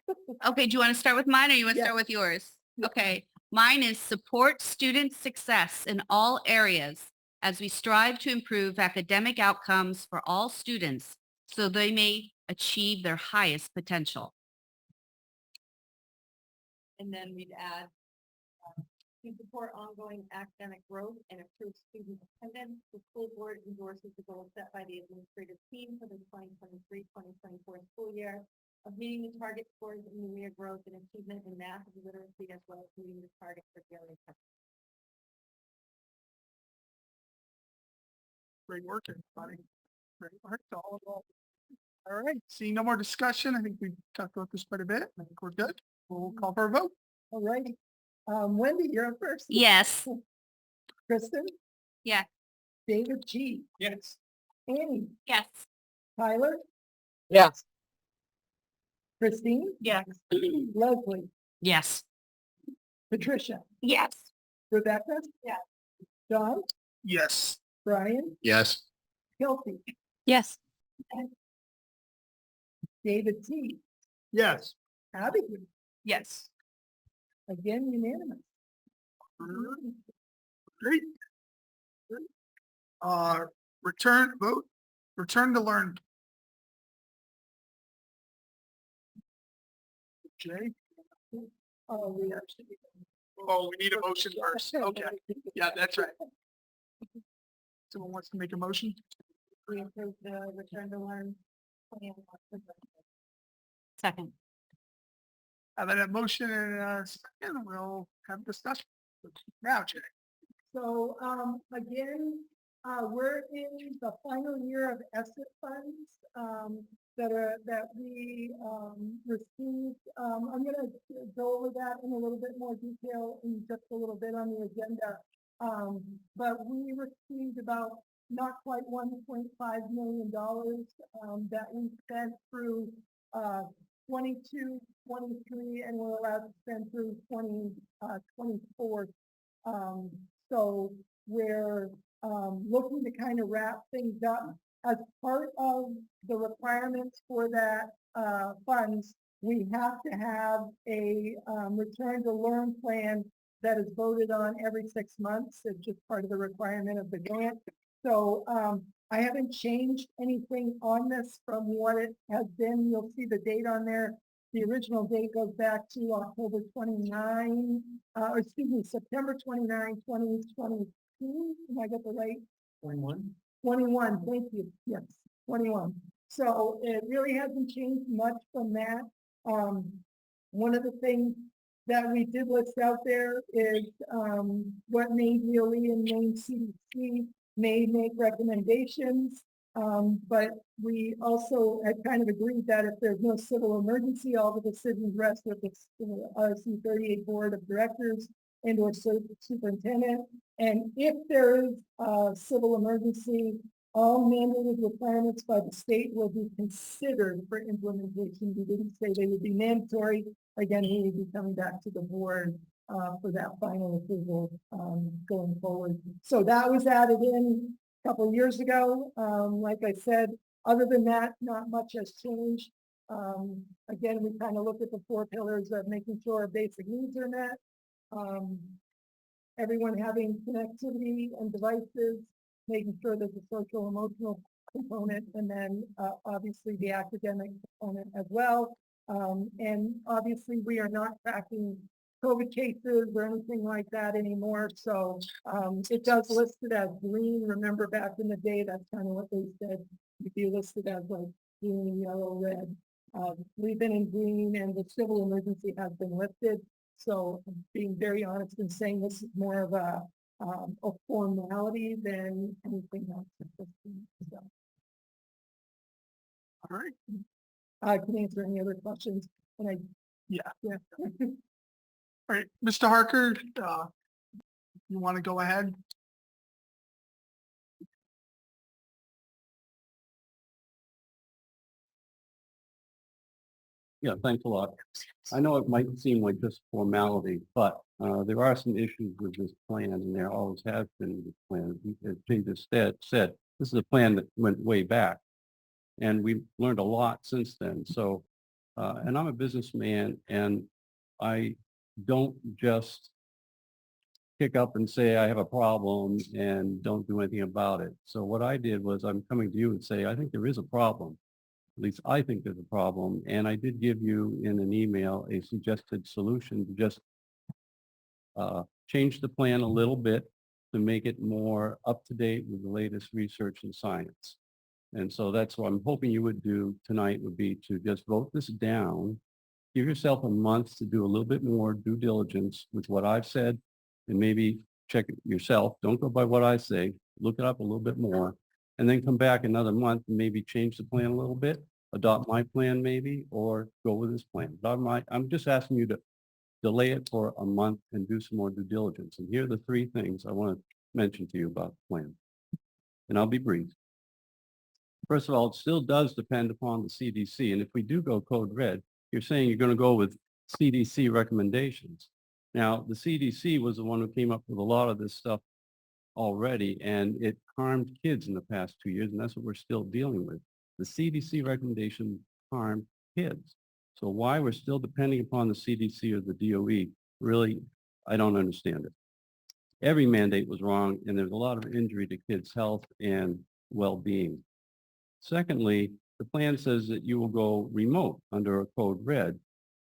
Okay, do you want to start with mine or you want to Yes. start with yours? Okay, mine is support student success in all areas as we strive to improve academic outcomes for all students so they may achieve their highest potential. And then we'd add, to support ongoing academic growth and improve student attendance, the school board endorses the goals set by the administrative team for the 2023-2024 school year of meeting the target scores in linear growth and achievement in math and literacy, as well as meeting the target for daily testing. Great work, everybody. Great work to all of all. All right, seeing no more discussion, I think we've talked about this quite a bit. I think we're good. We'll call for a vote. All righty. Wendy, you're up first. Yes. Kristen, Yeah. David G, Yes. Annie, Yes. Tyler, Yes. Christine, Yes. Leslie, Yes. Patricia, Yes. Rebecca. Yes. John, Yes. Brian, Yes. Kelsey, Yes. David T, Yes. Abby, Yes. again unanimous. Great. Great. Return to learn. Okay. Oh, we need a motion first. Okay. Yeah, that's right. Someone wants to make a motion? We approve the return to learn plan. Second. Having a motion and a second, we'll have discussion. Now, Jay. So, again, we're in the final year of ESSER funds, that we, received. I'm gonna go over that in a little bit more detail in just a little bit on the agenda. But we received about not quite $1.5 million, that we spent through, 22, 23, and we're allowed to spend through 24. So we're looking to kind of wrap things up. As part of the requirements for that funds, we have to have a return to learn plan that is voted on every 6 months. It's just part of the requirement of the grant. So I haven't changed anything on this from what it has been. You'll see the date on there. The original date goes back to October 29, or excuse me, September 29, 2022. Am I got the right? 21, thank you. Yes, 21. So it really hasn't changed much from that. One of the things that we did list out there is what Maine DOE and Maine CDC may make recommendations. But we also had kind of agreed that if there's no civil emergency, all the decisions rest with the RSU 38 Board of Directors and or superintendent. And if there is a civil emergency, all mandated requirements by the state will be considered for implementation. We didn't say they would be mandatory. Again, he would be coming back to the board for that final approval going forward. So that was added in a couple of years ago. Like I said, other than that, not much has changed. Again, we kind of look at the 4 pillars of making sure our basic needs are met. Everyone having connectivity and devices, making sure there's a social emotional component, and then obviously the academic component as well. And obviously we are not tracking COVID cases or anything like that anymore. So it does list it as green. Remember back in the day, that's kind of what they said. If you listed as like green, yellow, red. We've been in green and the civil emergency has been lifted. So being very honest and saying this is more of a formality than anything else. So. All right. I can answer any other questions. And Yeah. yeah. All right, Mr. Harker, you want to go ahead? Yeah, thanks a lot. I know it might seem like just formality, but there are some issues with this plan, and there always have been with this plan. As Jay just said, this is a plan that went way back, and we've learned a lot since then. So, and I'm a businessman, and I don't just pick up and say I have a problem and don't do anything about it. So what I did was I'm coming to you and say, I think there is a problem. At least I think there's a problem. And I did give you in an email a suggested solution to just change the plan a little bit to make it more up to date with the latest research and science. And so that's what I'm hoping you would do tonight would be to just vote this down. Give yourself a month to do a little bit more due diligence with what I've said and maybe check it yourself. Don't go by what I say. Look it up a little bit more and then come back another month and maybe change the plan a little bit, adopt my plan maybe, or go with this plan. But I'm just asking you to delay it for a month and do some more due diligence. And here are the 3 things I want to mention to you about the plan. And I'll be brief. First of all, it still does depend upon the CDC. And if we do go code red, you're saying you're going to go with CDC recommendations. Now, the CDC was the one who came up with a lot of this stuff already, and it harmed kids in the past 2 years, and that's what we're still dealing with. The CDC recommendation harmed kids. So why we're still depending upon the CDC or the DOE, really, I don't understand it. Every mandate was wrong, and there's a lot of injury to kids' health and well-being. Secondly, the plan says that you will go remote under a code red.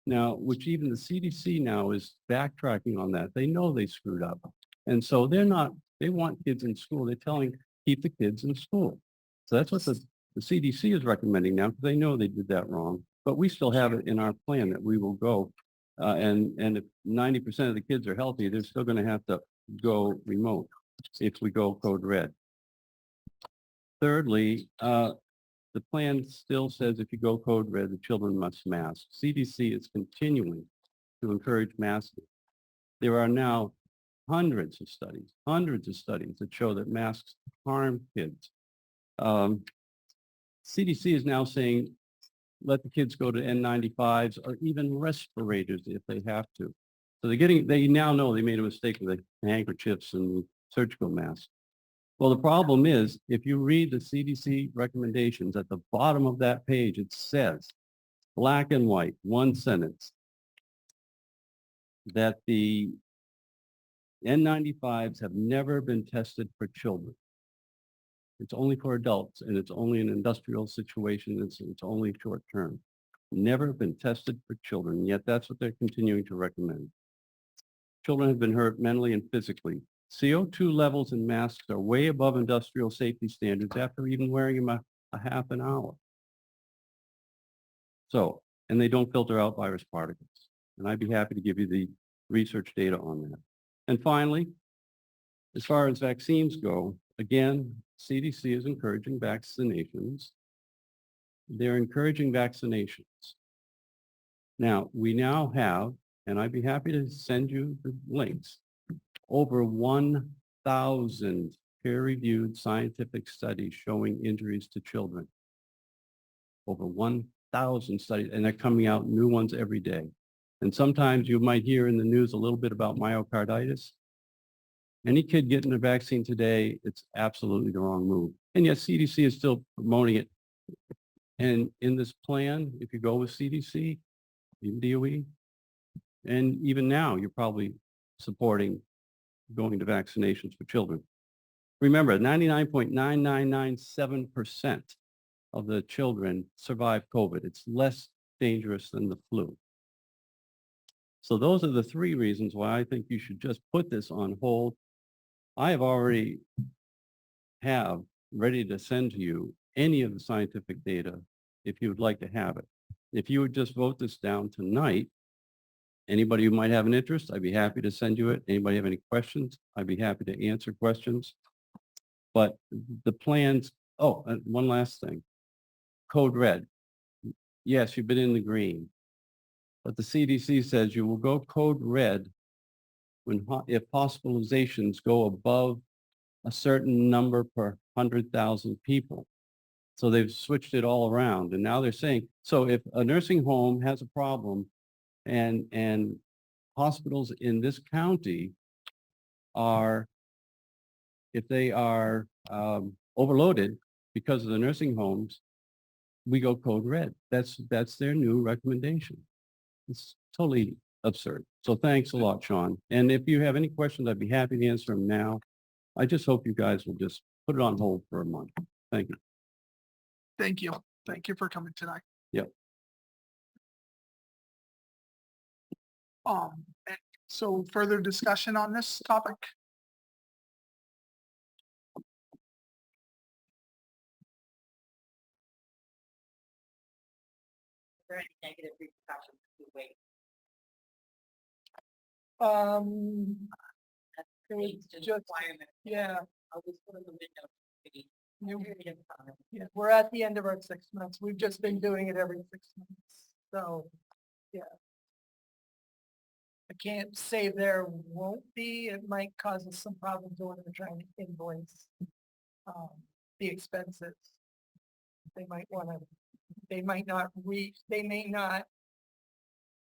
Now, which even the CDC now is backtracking on that. They know they screwed up. And so they want kids in school. They're telling, keep the kids in school. So that's what the CDC is recommending now because they know they did that wrong. But we still have it in our plan that we will go. And if 90% of the kids are healthy, they're still going to have to go remote if we go code red. Thirdly, the plan still says if you go code red, the children must mask. CDC is continuing to encourage masking. There are now hundreds of studies that show that masks harm kids. CDC is now saying, let the kids go to N95s or even respirators if they have to. So they now know they made a mistake with the handkerchiefs and the surgical masks. Well, the problem is, if you read the CDC recommendations at the bottom of that page, it says, black and white, one sentence, that the N95s have never been tested for children. It's only for adults and it's only an industrial situation. It's only short term. Never been tested for children, yet that's what they're continuing to recommend. Children have been hurt mentally and physically. CO2 levels in masks are way above industrial safety standards after even wearing them a half an hour. So, and they don't filter out virus particles. And I'd be happy to give you the research data on that. And finally, as far as vaccines go, again, CDC is encouraging vaccinations. They're encouraging vaccinations. Now, we now have, and I'd be happy to send you the links, over 1,000 peer-reviewed scientific studies showing injuries to children. Over 1,000 studies, and they're coming out new ones every day. And sometimes you might hear in the news a little bit about myocarditis. Any kid getting a vaccine today, it's absolutely the wrong move. And yet CDC is still promoting it. And in this plan, if you go with CDC, even DOE, and even now, you're probably supporting going to vaccinations for children. Remember, 99.9997% of the children survive COVID. It's less dangerous than the flu. So those are the three reasons why I think you should just put this on hold. I have already ready to send to you any of the scientific data if you would like to have it. If you would just vote this down tonight, anybody who might have an interest, I'd be happy to send you it. Anybody have any questions? I'd be happy to answer questions. But the plans, one last thing. Code red. Yes, you've been in the green. But the CDC says you will go code red if hospitalizations go above a certain number per 100,000 people. So they've switched it all around. And now they're saying, so if a nursing home has a problem and hospitals in this county are, if they are overloaded because of the nursing homes, we go code red. That's their new recommendation. It's totally absurd. So thanks a lot, Sean. And if you have any questions, I'd be happy to answer them now. I just hope you guys will just put it on hold for a month. Thank you. Thank you. Thank you for coming tonight. Yep. So further discussion on this topic? There any negative repercussions to wait? It was just, yeah. Always put in the window. Yeah, we're at the end of our 6 months. We've just been doing it every 6 months. So, yeah. I can't say there won't be. It might cause us some problems when we're trying to invoice the expenses. They might not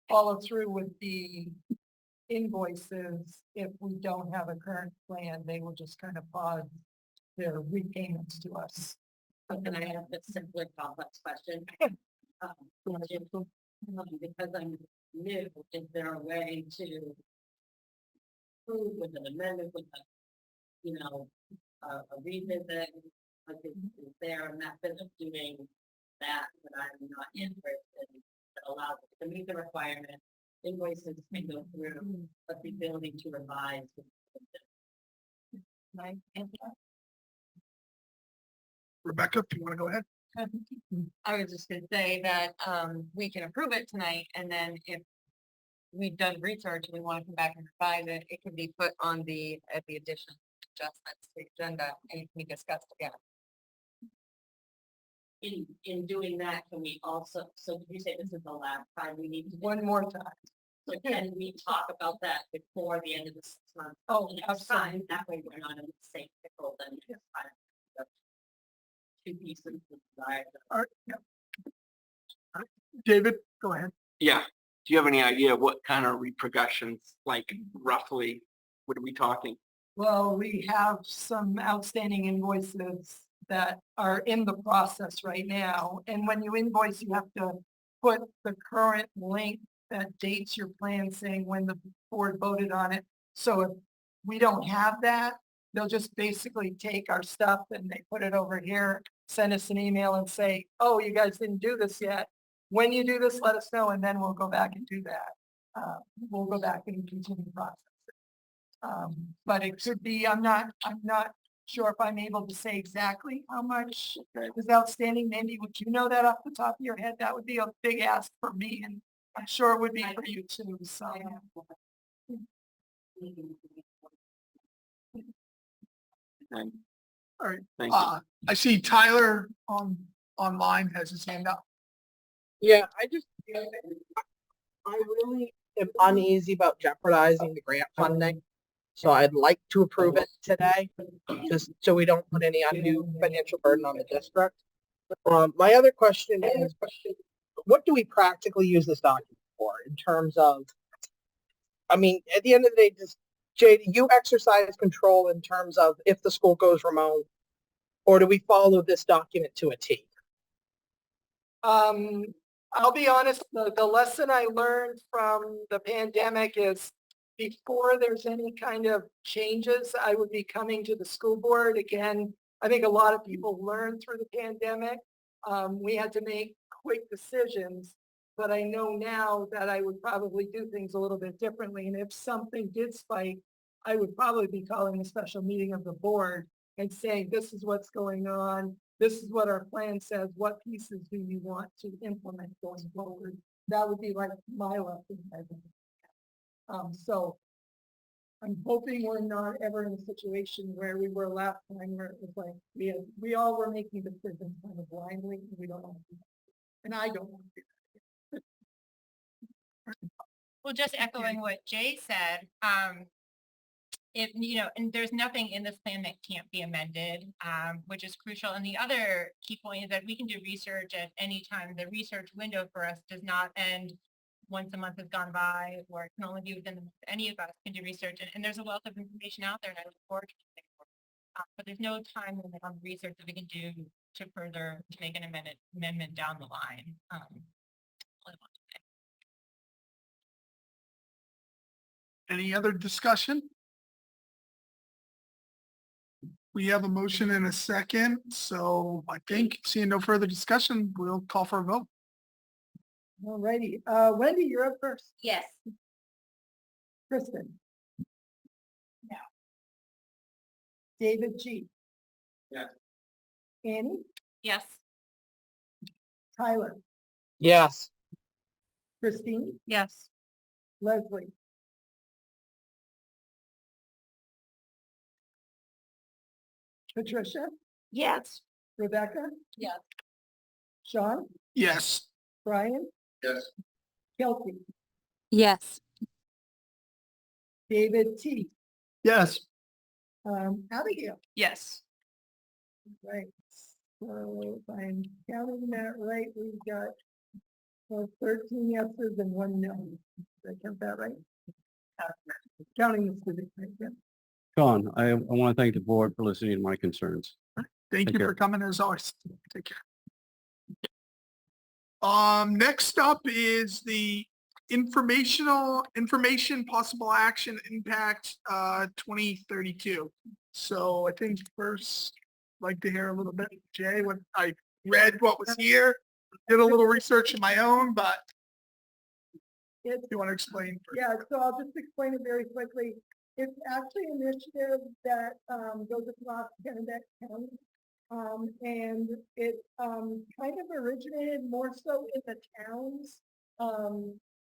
follow through with the invoices if we don't have a current plan. They will just kind of pause their repayments to us. Can I ask a simpler complex question? Because I'm new, is there a way to prove with an amendment with a revisit? Like is there a method of doing that I'm not interested in that allows us to meet the requirement? Invoices can go through, but the ability to revise. Right. Rebecca, if you want to go ahead. I was just gonna say that we can approve it tonight, and then if we've done research and we want to come back and revise it, it can be put on the additional adjustments to the agenda and it can be discussed again. In doing that, can we also, so did you say this is the last time we need to? One more time. So can we talk about that before the end of the 6 months? Oh, absolutely. That way we're not in the same pickle then. Two pieces of desire. All right. Yeah. All right. David, go ahead. Yeah. Do you have any idea what kind of repercussions, like roughly, what are we talking? Well, we have some outstanding invoices that are in the process right now. And when you invoice, you have to put the current link that dates your plan saying when the board voted on it. So if we don't have that, they'll just basically take our stuff and they put it over here, send us an email and say, oh, you guys didn't do this yet. When you do this, let us know, and then we'll go back and do that. We'll go back and continue the process. But it could be, I'm not sure if I'm able to say exactly how much is outstanding. Maybe would you know that off the top of your head? That would be a big ask for me, and I'm sure it would be for you too, so. All right. Thank you. I see Tyler online has his hand up. Yeah, I really am uneasy about jeopardizing the grant funding. So I'd like to approve it today, just so we don't put any undue financial burden on the district. My other question is, what do we practically use this document for in terms of, I mean, at the end of the day, just Jay, do you exercise control in terms of if the school goes remote, or do we follow this document to a T? I'll be honest, the lesson I learned from the pandemic is before there's any kind of changes, I would be coming to the school board. Again, I think a lot of people learned through the pandemic. We had to make quick decisions, but I know now that I would probably do things a little bit differently. And if something did spike, I would probably be calling a special meeting of the board and saying, this is what's going on. This is what our plan says. What pieces do you want to implement going forward? That would be like my lesson. So I'm hoping we're not ever in a situation where we were last time where it was like we all were making decisions kind of blindly, and we don't want to do that. And I don't want to do that. Well, just echoing what Jay said, if, you know, and there's nothing in this plan that can't be amended, which is crucial. And the other key point is that we can do research at any time. The research window for us does not end once a month has gone by, or it can only be within the month. Any of us can do research, and there's a wealth of information out there, and I look forward to it. But there's no time limit on research that we can do to further to make an amendment down the line. Any other discussion? We have a motion and a second, so I think seeing no further discussion, we'll call for a vote. All righty. Wendy, you're up first. Yes. Kristen. No. David G. Yes. Annie. Yes. Tyler. Yes. Christine. Yes. Leslie. Patricia. Yes. Rebecca. Yes. Sean. Yes. Brian. Yes. Kelsey. Yes. David T. Yes. Abigail. Yes. Right. So if I'm counting that right, we've got 13 yeses and 1 no. Did I count that right? Counting the student, right? Yeah. Sean, I want to thank the board for listening to my concerns. Thank you care. for coming as always. Take care. Next up is the information possible action impact 2032. So I think first I'd like to hear a little bit, Jay, what I read what was here, did a little research of my own, but if you want to explain. Yeah, so I'll just explain it very quickly. It's actually an initiative that goes across Kennebec County. And it kind of originated more so in the towns,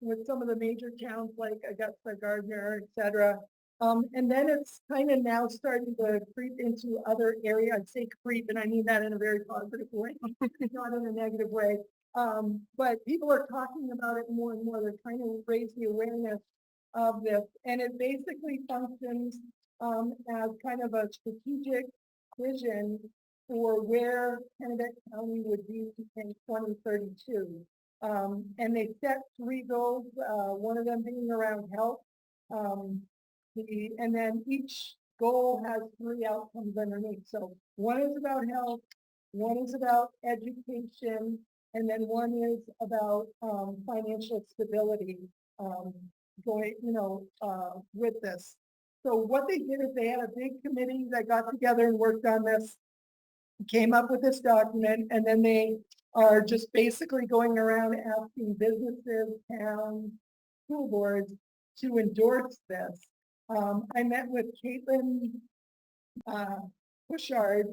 with some of the major towns like Augusta, Gardner, etc. And then it's kind of now starting to creep into other areas. I'd say creep, and I mean that in a very positive way, not in a negative way. But people are talking about it more and more. They're trying to raise the awareness of this, and it basically functions as kind of a strategic vision for where Kennebec County would be in 2032. And they set 3 goals, one of them being around health. And then each goal has 3 outcomes underneath. So one is about health, one is about education, and then one is about financial stability going, with this. So what they did is they had a big committee that got together and worked on this, came up with this document, and then they are just basically going around asking businesses, towns, school boards to endorse this. I met with Caitlin Bouchard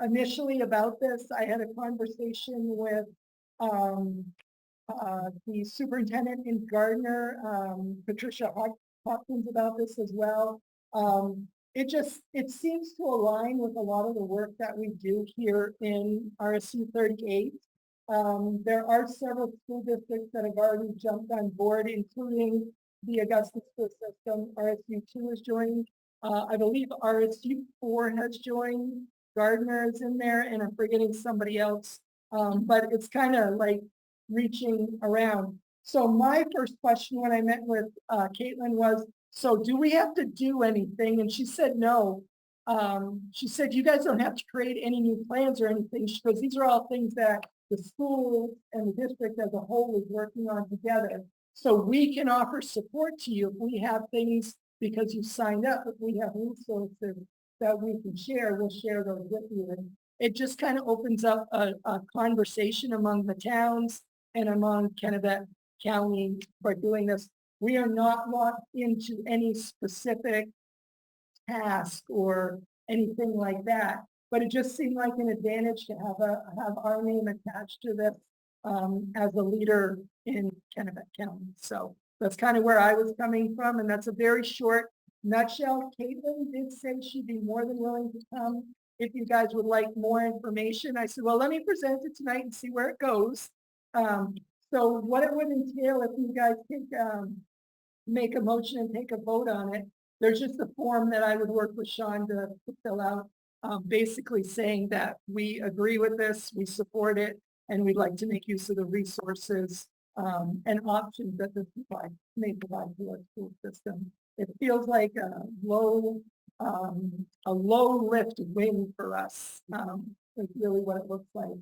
initially about this. I had a conversation with the superintendent in Gardner, Patricia Hopkins, about this as well. It seems to align with a lot of the work that we do here in RSU 38. There are several school districts that have already jumped on board, including the Augusta School System. RSU 2 is joined. I believe RSU 4 has joined. Gardner is in there, and I'm forgetting somebody else. But it's kind of like reaching around. So my first question when I met with Caitlin was, so do we have to do anything? And she said no. She said, you guys don't have to create any new plans or anything, because these are all things that the school and the district as a whole is working on together. So we can offer support to you if we have things, because you signed up, if we have resources that we can share, we'll share those with you. And it just kind of opens up a conversation among the towns and among Kennebec County for doing this. We are not locked into any specific task or anything like that, but it just seemed like an advantage to have our name attached to this as a leader in Kennebec County. So that's kind of where I was coming from, and that's a very short nutshell. Caitlin did say she'd be more than willing to come if you guys would like more information. I said, well, let me present it tonight and see where it goes. So what it would entail if you guys take make a motion and take a vote on it, there's just a form that I would work with Sean to fill out, basically saying that we agree with this, we support it, and we'd like to make use of the resources and options that this may provide to our school system. It feels like a low lift win for us. Is really what it looks like.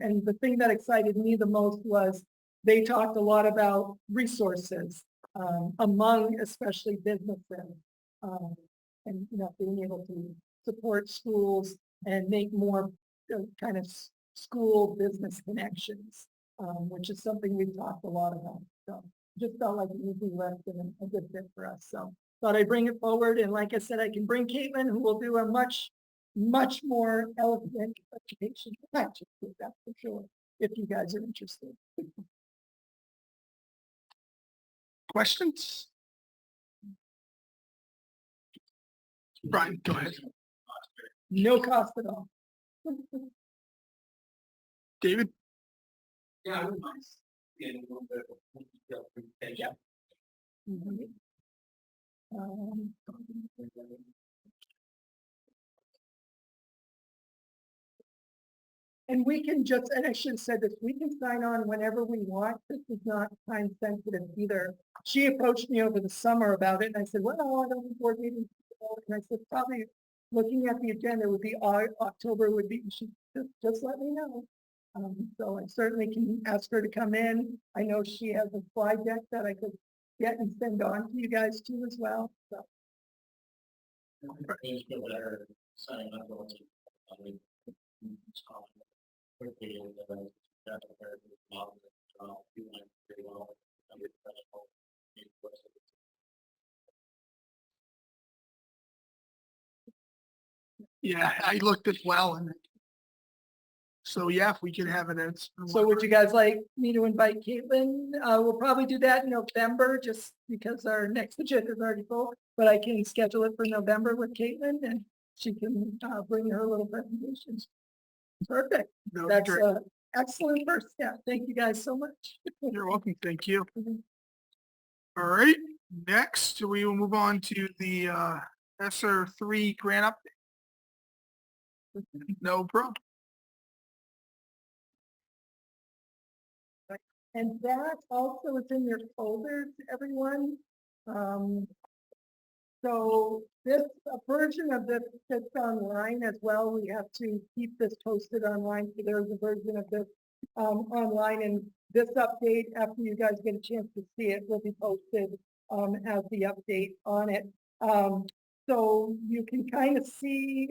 And the thing that excited me the most was they talked a lot about resources among especially businesses, and being able to support schools and make more kind of school business connections, which is something we've talked a lot about. So just felt like it would be left and a good fit for us. So thought I'd bring it forward, and like I said, I can bring Caitlin, who will do a much more elegant education package, that's for sure, if you guys are interested. Questions? Brian, go ahead. No cost at all. David? Yeah, I wouldn't mind getting a little bit of detailed presentation. And we can just, and I should have said this, we can sign on whenever we want. This is not time sensitive either. She approached me over the summer about it, and I said, well, I don't think board meetings. And I said, probably looking at the agenda would be October would be, she just let me know. So I certainly can ask her to come in. I know she has a slide deck that I could get and send on to you guys too as well. So. Yeah, I looked as well, and so yeah, if we could have it as. So would you guys like me to invite Caitlin? We'll probably do that in November, just because our next agenda is already full, but I can schedule it for November with Caitlin, and she can bring her little presentation. Perfect. That's an excellent first step. Thank you guys so much. You're welcome. Thank you. All right, next we will move on to the ESSER 3 grant update. No problem. And that also is in your folders, everyone. So this version of this sits online as well. We have to keep this posted online. So there's a version of this online, and this update, after you guys get a chance to see it, will be posted as the update on it. So you can kind of see,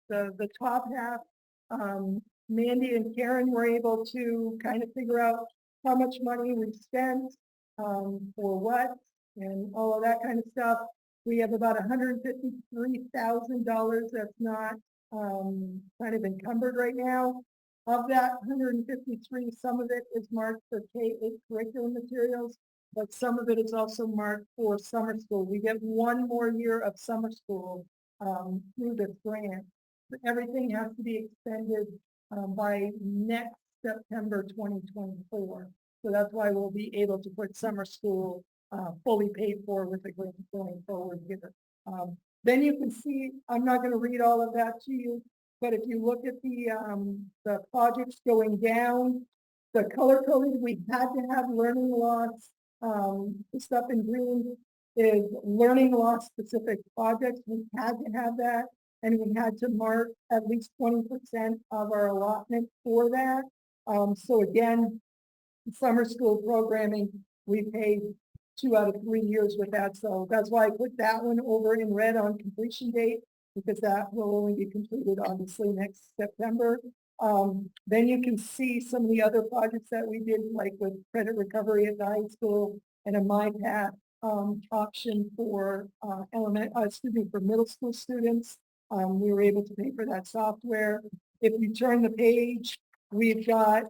the top half. Mandy and Karen were able to kind of figure out how much money we spent, for what, and all of that kind of stuff. We have about $153,000 that's not, kind of encumbered right now. Of that 153, some of it is marked for K-8 curriculum materials, but some of it is also marked for summer school. We get one more year of summer school, through this grant. But everything has to be expended, by next September 2024. So that's why we'll be able to put summer school, fully paid for with the grant going forward here. Then you can see, I'm not going to read all of that to you, but if you look at the projects going down, the color coded, we had to have learning loss. The stuff in green is learning loss specific projects. We had to have that, and we had to mark at least 20% of our allotment for that. So again, summer school programming, we paid 2 out of 3 years with that. So that's why I put that one over in red on completion date, because that will only be completed obviously next September. Then you can see some of the other projects that we did, like with credit recovery at the high school and a MyPath option for for middle school students. We were able to pay for that software. If you turn the page, we've got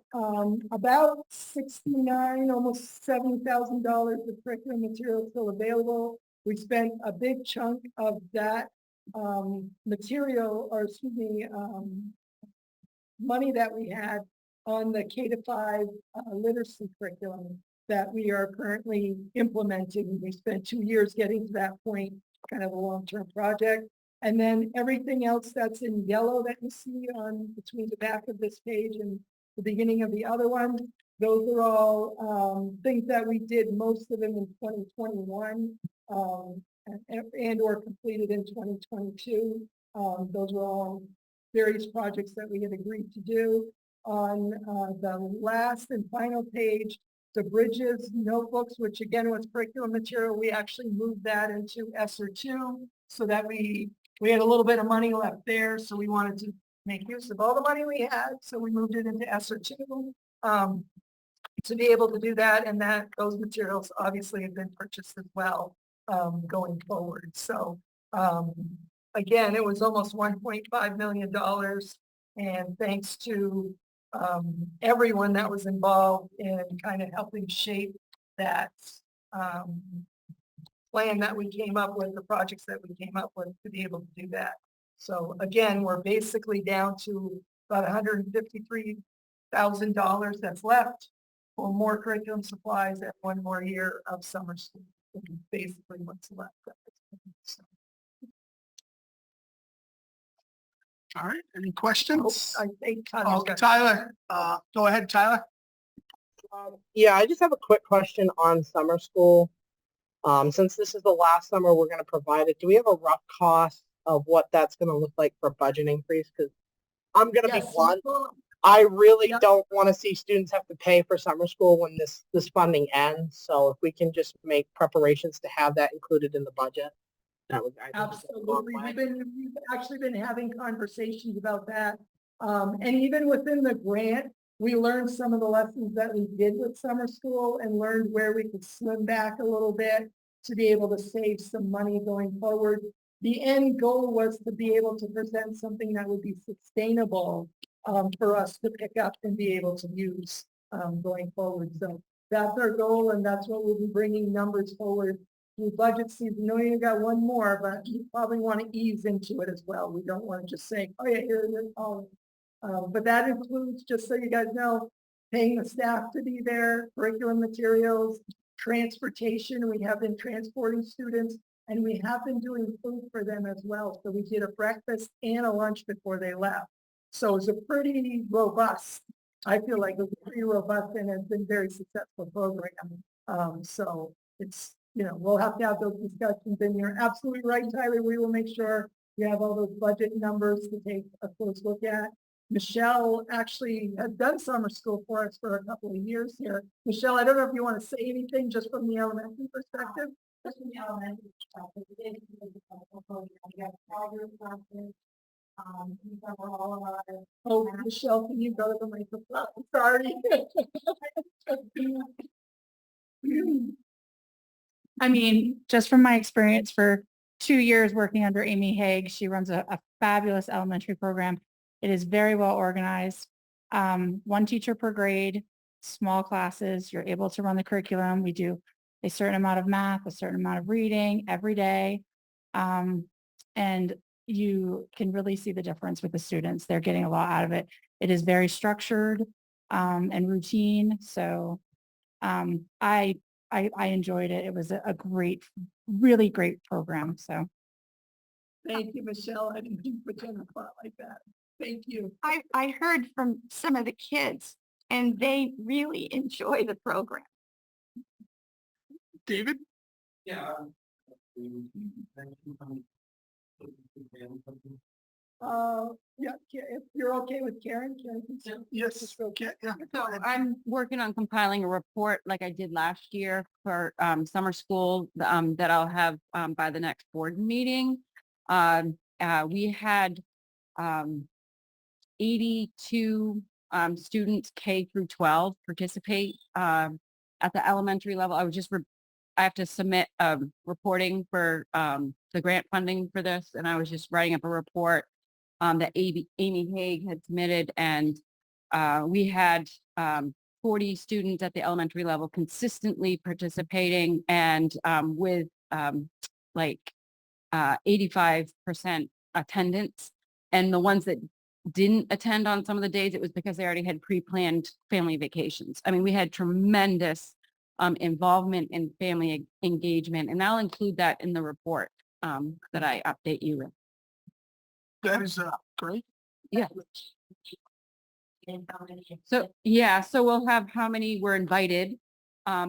about $69, almost $70,000 of curriculum material still available. We spent a big chunk of that money that we had on the K-5 literacy curriculum that we are currently implementing. We spent 2 years getting to that point, kind of a long-term project. And then everything else that's in yellow that you see on between the back of this page and the beginning of the other one, those are all things that we did, most of them in 2021 and or completed in 2022. Those were all various projects that we had agreed to do. On the last and final page, the bridges notebooks, which again was curriculum material, we actually moved that into ESSER2 so that we had a little bit of money left there. So we wanted to make use of all the money we had. So we moved it into ESSER2 to be able to do that. And those materials obviously have been purchased as well going forward. So again, it was almost $1.5 million. And thanks to everyone that was involved in kind of helping shape that plan that we came up with, the projects that we came up with to be able to do that. So again, we're basically down to about $153,000 that's left for more curriculum supplies and one more year of summer school. Basically what's left. So. All right, any questions? I think Tyler, go ahead, Tyler. Yeah, I just have a quick question on summer school. Since this is the last summer we're going to provide it, do we have a rough cost of what that's going to look like for budget increase? Because I'm going to be blunt. I really don't want to see students have to pay for summer school when this funding ends. So if we can just make preparations to have that included in the budget, that would absolutely. We've actually been having conversations about that, and even within the grant, we learned some of the lessons that we did with summer school and learned where we could swim back a little bit to be able to save some money going forward. The end goal was to be able to present something that would be sustainable for us to pick up and be able to use going forward. So that's our goal, and that's what we'll be bringing numbers forward through budget season. No, you got one more, but you probably want to ease into it as well. We don't want to just say, oh yeah, here it is. But that includes, just so you guys know, paying the staff to be there, curriculum materials, transportation. We have been transporting students, and we have been doing food for them as well. So we did a breakfast and a lunch before they left. So it's a pretty robust, I feel like it's pretty robust and has been very successful program. So it's, we'll have to have those discussions, and you're absolutely right, Tyler. We will make sure you have all those budget numbers to take a close look at. Michelle actually has done summer school for us for a couple of years here. Michelle, I don't know if you want to say anything just from the elementary perspective. Especially elementary stuff. Oh, Michelle, can you go to the microphone? Sorry. I mean, just from my experience for 2 years working under Amy Haig, she runs a fabulous elementary program. It is very well organized. One teacher per grade, small classes, you're able to run the curriculum. We do a certain amount of math, a certain amount of reading every day. And you can really see the difference with the students. They're getting a lot out of it. It is very structured and routine. So I enjoyed it. It was a great, really great program. So Thank you, Michelle. I didn't think put you on the spot like that. Thank you. I heard from some of the kids and they really enjoy the program. David? Yeah. Yeah, if you're okay with Karen, Karen can say. Yes, okay, yeah. So I'm working on compiling a report like I did last year for summer school that I'll have by the next board meeting. We had 82 students K through 12 participate at the elementary level. I have to submit reporting for the grant funding for this, and I was just writing up a report that Amy Haig had submitted, and we had 40 students at the elementary level consistently participating, and with like 85% attendance. And the ones that didn't attend on some of the days, it was because they already had pre-planned family vacations. I mean, we had tremendous involvement in family engagement, and I'll include that in the report that I update you with. That is great. Yeah. So, yeah, so we'll have how many were invited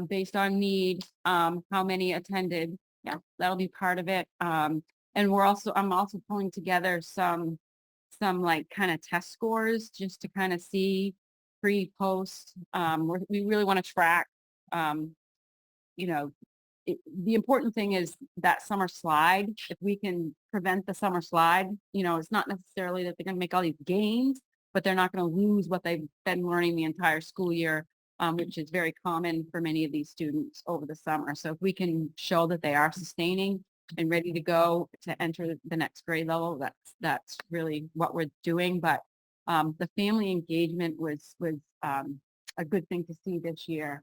based on need, how many attended. Yeah, that'll be part of it. And I'm also pulling together some like kind of test scores just to kind of see pre-post. We really want to track, you know, the important thing is that summer slide. If we can prevent the summer slide, you know, it's not necessarily that they're going to make all these gains, but they're not going to lose what they've been learning the entire school year, which is very common for many of these students over the summer. So if we can show that they are sustaining and ready to go to enter the next grade level, that's really what we're doing. But the family engagement was a good thing to see this year.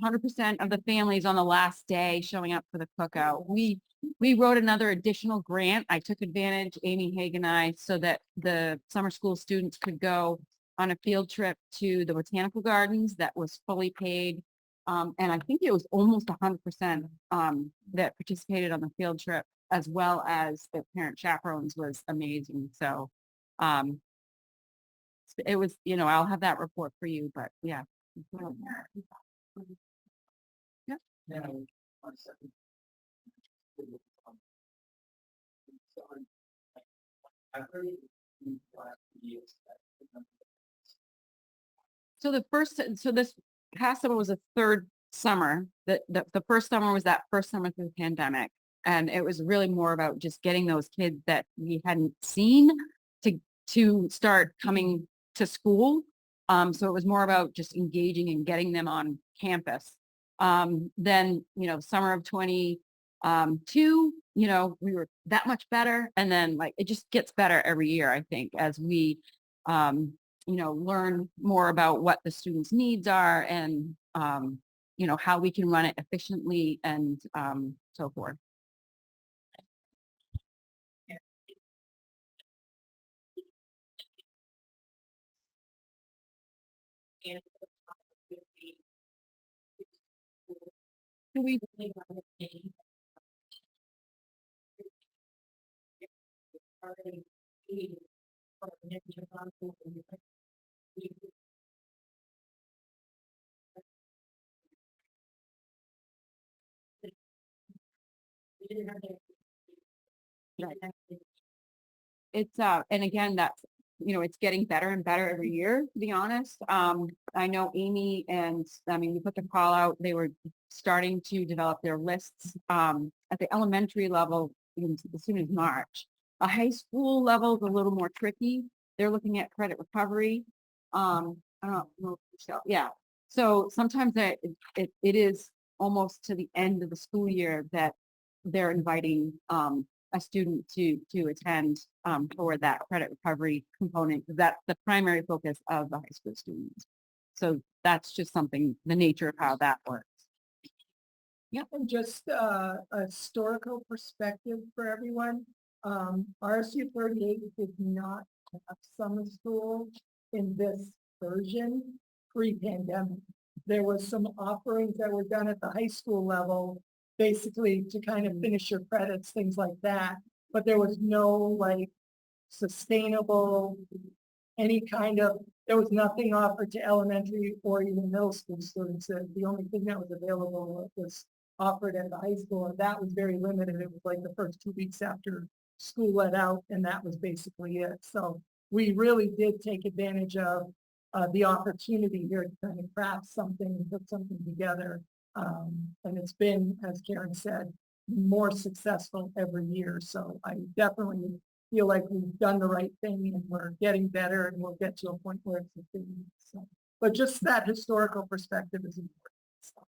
100% of the families on the last day showing up for the cookout. We wrote another additional grant. I took advantage, Amy Haig and I, so that the summer school students could go on a field trip to the botanical gardens that was fully paid. And I think it was almost 100% that participated on the field trip, as well as the parent chaperones was amazing. So it was, you know, I'll have that report for you, but yeah. Yeah. So this past summer was a third summer. The first summer was that first summer through the pandemic. And it was really more about just getting those kids that we hadn't seen to start coming to school. So it was more about just engaging and getting them on campus. Then, you know, summer of 22, you know, we were that much better. And then like, it just gets better every year, I think, as we, you know, learn more about what the students' needs are and, you know, how we can run it efficiently and so forth. It's and again, that's, you know, it's getting better and better every year, to be honest. I know Amy and I mean, we put the call out, they were starting to develop their lists at the elementary level as soon as March. A high school level is a little more tricky. They're looking at credit recovery. I don't know, Michelle. Yeah. So sometimes it is almost to the end of the school year that they're inviting a student to attend for that credit recovery component, because that's the primary focus of the high school students. So that's just something, the nature of how that works. Yep. And just a historical perspective for everyone. RSU 38 did not have summer school in this version pre-pandemic. There was some offerings that were done at the high school level, basically to kind of finish your credits, things like that. But there was no like sustainable, there was nothing offered to elementary or even middle school students. The only thing that was available was offered at the high school, and that was very limited. It was like the first 2 weeks after school let out, and that was basically it. So we really did take advantage of the opportunity here to kind of craft something and put something together. And it's been, as Karen said, more successful every year. So I definitely feel like we've done the right thing and we're getting better, and we'll get to a point where it's a thing. So, but just that historical perspective is important. So.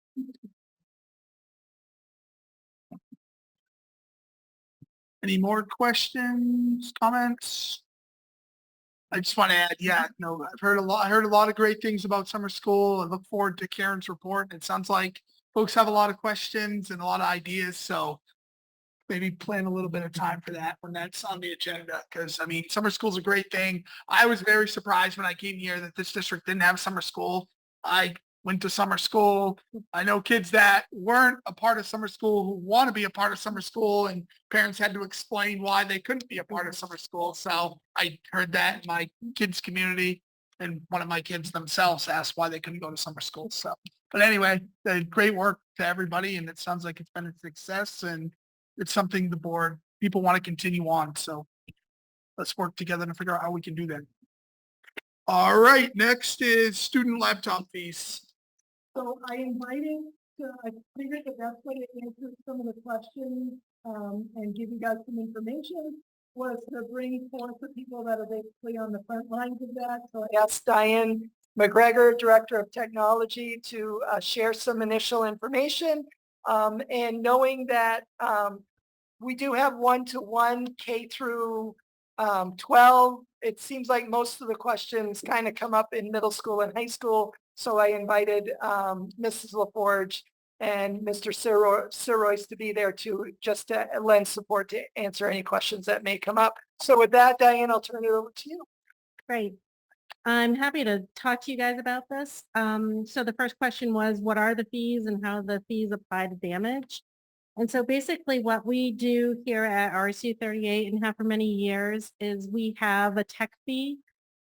Any more questions, comments? I just want to add, I've heard a lot of great things about summer school. I look forward to Karen's report. It sounds like folks have a lot of questions and a lot of ideas. So maybe plan a little bit of time for that when that's on the agenda. Because I mean, summer school is a great thing. I was very surprised when I came here that this district didn't have summer school. I went to summer school. I know kids that weren't a part of summer school who want to be a part of summer school, and parents had to explain why they couldn't be a part of summer school. So I heard that in my kids' community, and one of my kids themselves asked why they couldn't go to summer school. So, but anyway, great work to everybody, and it sounds like it's been a success, and it's something people want to continue on. So let's work together to figure out how we can do that. All right, next is student laptop fees. So I figured the best way to answer some of the questions and give you guys some information was to bring forth the people that are basically on the front lines of that. So I asked Diane McGregor, Director of Technology, to share some initial information. And knowing that we do have one-to-one K through 12, it seems like most of the questions kind of come up in middle school and high school. So I invited Mrs. LaForge and Mr. Sirois to be there to just to lend support to answer any questions that may come up. So with that, Diane, I'll turn it over to you. Great. I'm happy to talk to you guys about this. So the first question was, what are the fees and how the fees apply to damage? And so basically what we do here at RSU 38 and have for many years is we have a tech fee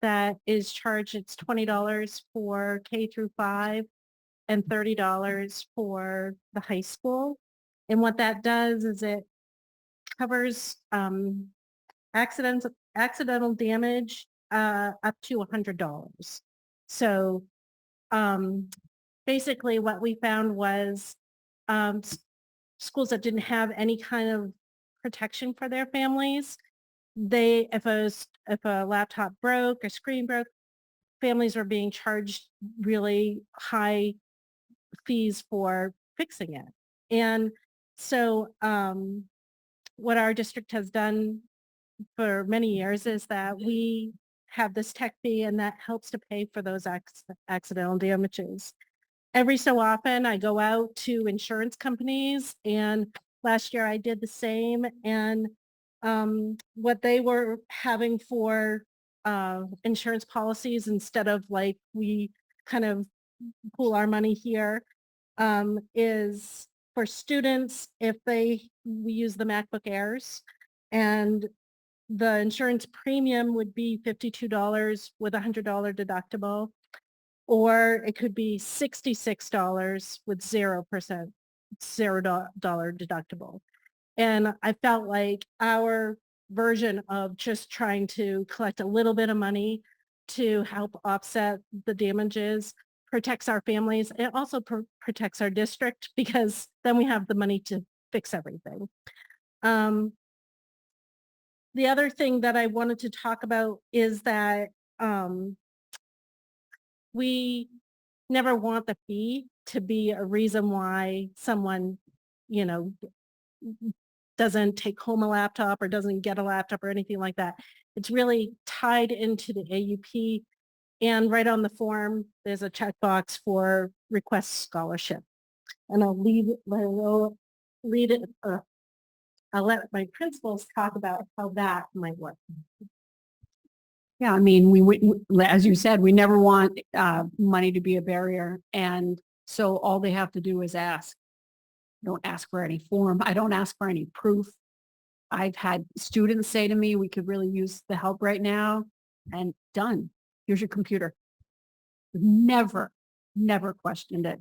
that is charged. It's $20 for K through 5 and $30 for the high school. And what that does is it covers accidental damage up to $100. So basically what we found was schools that didn't have any kind of protection for their families, if a laptop broke, a screen broke, families were being charged really high fees for fixing it. And so what our district has done for many years is that we have this tech fee, and that helps to pay for those accidental damages. Every so often I go out to insurance companies, and last year I did the same, and what they were having for insurance policies, instead of like we kind of pool our money here, is for students, if we use the MacBook Airs, and the insurance premium would be $52 with $100 deductible, or it could be $66 with 0% $0 deductible. And I felt like our version of just trying to collect a little bit of money to help offset the damages protects our families. It also protects our district because then we have the money to fix everything. The other thing that I wanted to talk about is that we never want the fee to be a reason why someone, you know, doesn't take home a laptop or doesn't get a laptop or anything like that. It's really tied into the AUP, and right on the form, there's a checkbox for request scholarship. And I'll let my principals talk about how that might work. Yeah, I mean, as you said, we never want money to be a barrier. And so all they have to do is ask. Don't ask for any form. I don't ask for any proof. I've had students say to me, we could really use the help right now, and done. Here's your computer. Never questioned it.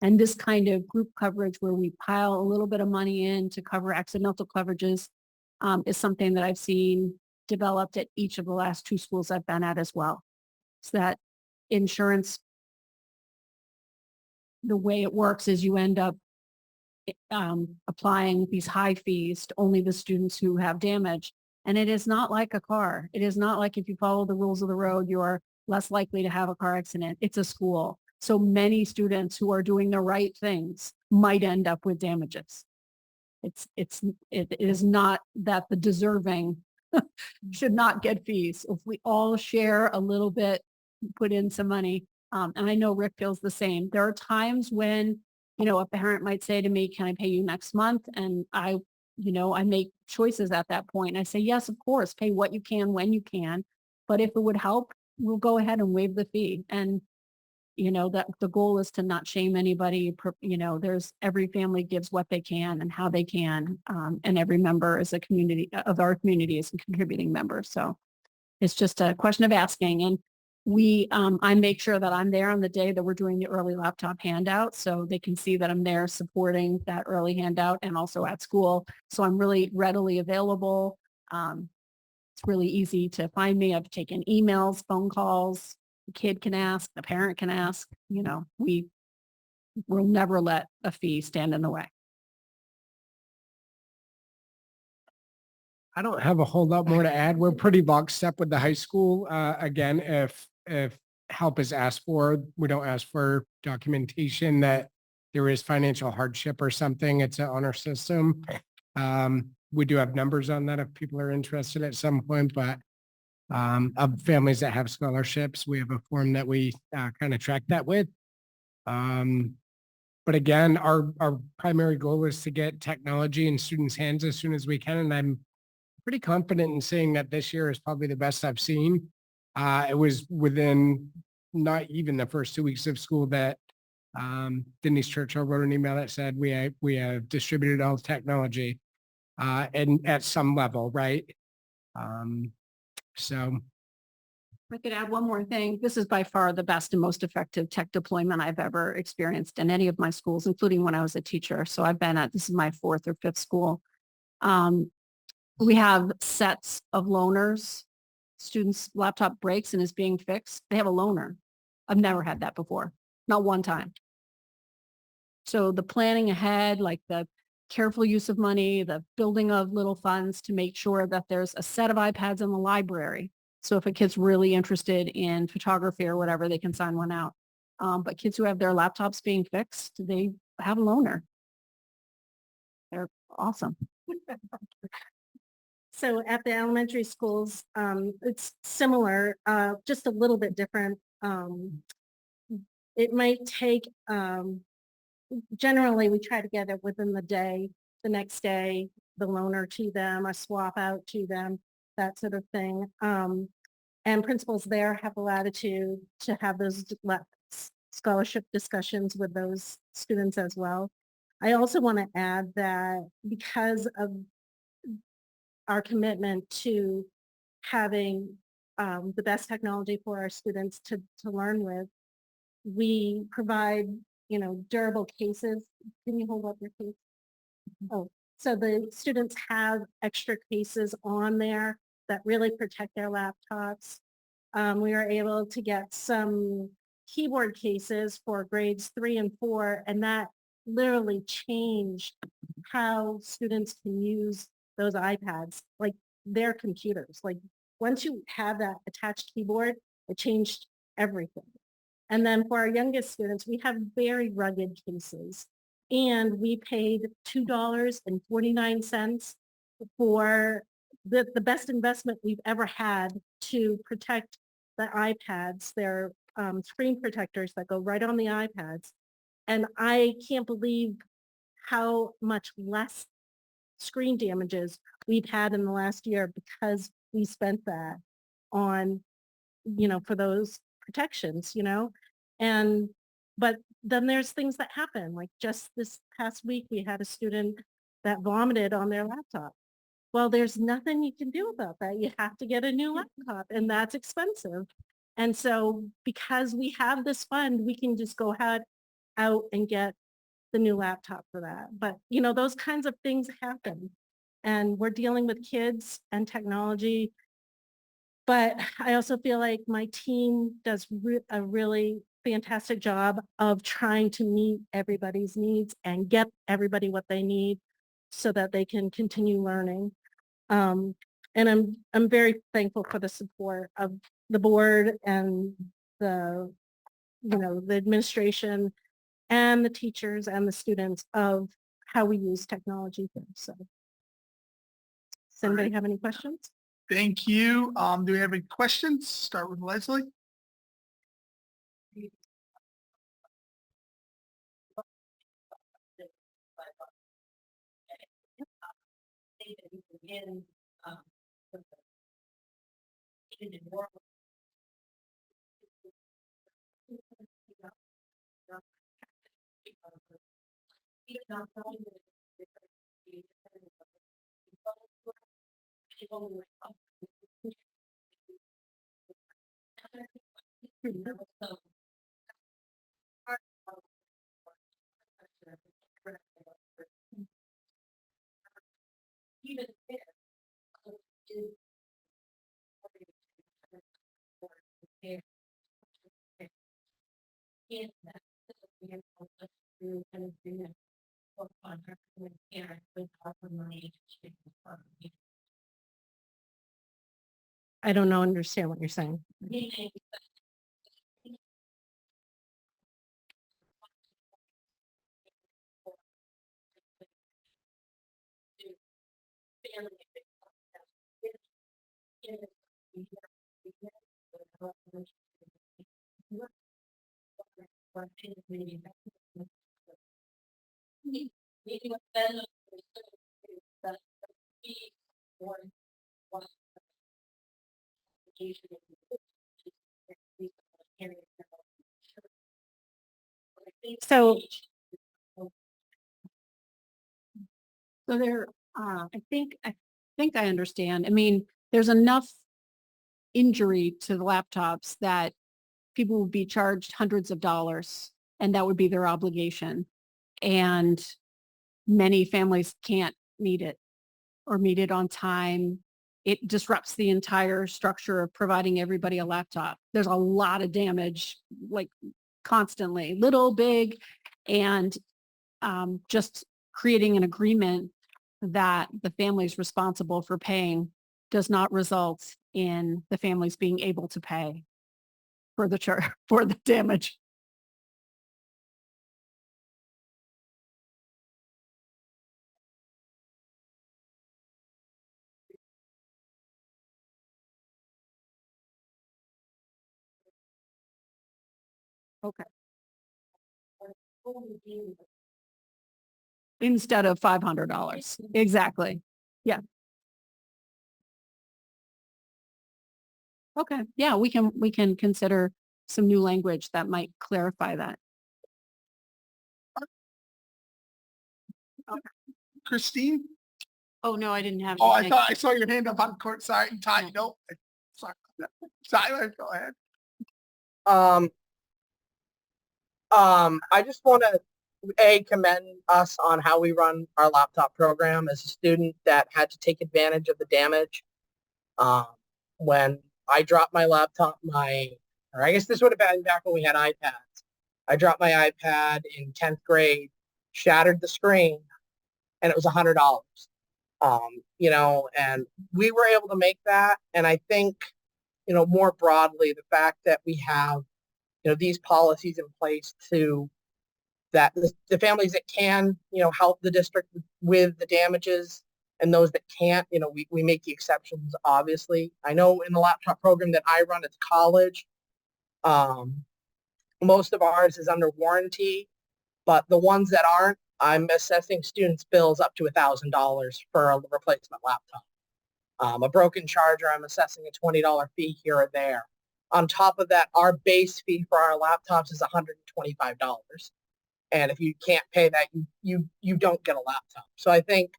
And this kind of group coverage where we pile a little bit of money in to cover accidental coverages is something that I've seen developed at each of the last 2 schools I've been at as well. So that insurance, the way it works is you end up applying these high fees to only the students who have damage. And it is not like a car. It is not like if you follow the rules of the road, you are less likely to have a car accident. It's a school. So many students who are doing the right things might end up with damages. It is not that the deserving should not get fees. If we all share a little bit, put in some money, and I know Rick feels the same. There are times when, you know, a parent might say to me, can I pay you next month? And I make choices at that point. I say, yes, of course, pay what you can when you can. But if it would help, we'll go ahead and waive the fee. And, you know, that the goal is to not shame anybody. You know, every family gives what they can and how they can. And every member is our community is a contributing member. So it's just a question of asking. And I make sure that I'm there on the day that we're doing the early laptop handout, so they can see that I'm there supporting that early handout and also at school. So I'm really readily available. It's really easy to find me. I've taken emails, phone calls. The kid can ask, the parent can ask. You know, we'll never let a fee stand in the way. I don't have a whole lot more to add. We're pretty lockstep with the high school. Again, if help is asked for, we don't ask for documentation that there is financial hardship or something. It's an honor system. We do have numbers on that if people are interested at some point, but of families that have scholarships, we have a form that we kind of track that with. But again, our primary goal is to get technology in students' hands as soon as we can. And I'm pretty confident in saying that this year is probably the best I've seen. It was within not even the first 2 weeks of school that Denise Churchill wrote an email that said we have distributed all technology and at some level, right? So. I could add one more thing. This is by far the best and most effective tech deployment I've ever experienced in any of my schools, including when I was a teacher. So this is my 4th or 5th school. We have sets of loaners. Students' laptop breaks and is being fixed. They have a loaner. I've never had that before. Not one time. So the planning ahead, like the careful use of money, the building of little funds to make sure that there's a set of iPads in the library. So if a kid's really interested in photography or whatever, they can sign one out. But kids who have their laptops being fixed, they have a loaner. They're awesome. So at the elementary schools, it's similar, just a little bit different. It might take, generally we try to get it within the day, the next day, the loaner to them, a swap out to them, that sort of thing. And principals there have the latitude to have those scholarship discussions with those students as well. I also want to add that because of our commitment to having the best technology for our students to learn with, we provide, you know, durable cases. Can you hold up your case? Oh, so the students have extra cases on there that really protect their laptops. We are able to get some keyboard cases for grades 3 and 4, and that literally changed how students can use those iPads, like their computers. Like once you have that attached keyboard, it changed everything. And then for our youngest students, we have very rugged cases, and we paid $2.49 for the best investment we've ever had to protect the iPads. They're screen protectors that go right on the iPads. And I can't believe how much less screen damages we've had in the last year because we spent that on, for those protections, and, but then there's things that happen. Like just this past week, we had a student that vomited on their laptop. Well, there's nothing you can do about that. You have to get a new laptop, and that's expensive. And so because we have this fund, we can just go ahead out and get the new laptop for that. But, those kinds of things happen. And we're dealing with kids and technology. But I also feel like my team does a really fantastic job of trying to meet everybody's needs and get everybody what they need so that they can continue learning. And I'm very thankful for the support of the board and the administration and the teachers and the students of how we use technology here. So does anybody have any questions? Thank you. Do we have any questions? Start with Leslie. I don't understand what you're saying. So there, I think I understand. I mean, there's enough injury to the laptops that people would be charged hundreds of dollars, and that would be their obligation. And many families can't meet it or meet it on time. It disrupts the entire structure of providing everybody a laptop. There's a lot of damage, like constantly, little, big, and just creating an agreement that the family is responsible for paying does not result in the families being able to pay for the for the damage. Okay. Instead of $500. Exactly. Yeah. Okay. Yeah, we can consider some new language that might clarify that. Christine? Oh, no, I didn't have. Oh, I anything. thought I saw your hand up on court side and Ty. Nope. Sorry. Tyler, go ahead. I just want to commend us on how we run our laptop program. As a student that had to take advantage of the damage, when I dropped my laptop, my or I guess this would have been back when we had iPads. I dropped my iPad in 10th grade, shattered the screen, and it was $100. You know, and we were able to make that. And I think, you know, more broadly, the fact that we have, you know, these policies in place to that the families that can, you know, help the district with the damages and those that can't, you know, we make the exceptions, obviously. I know in the laptop program that I run at the college, most of ours is under warranty, but the ones that aren't, I'm assessing students' bills up to $1,000 for a replacement laptop. A broken charger, I'm assessing a $20 fee here or there. On top of that, our base fee for our laptops is $125. And if you can't pay that, you don't get a laptop. So I think,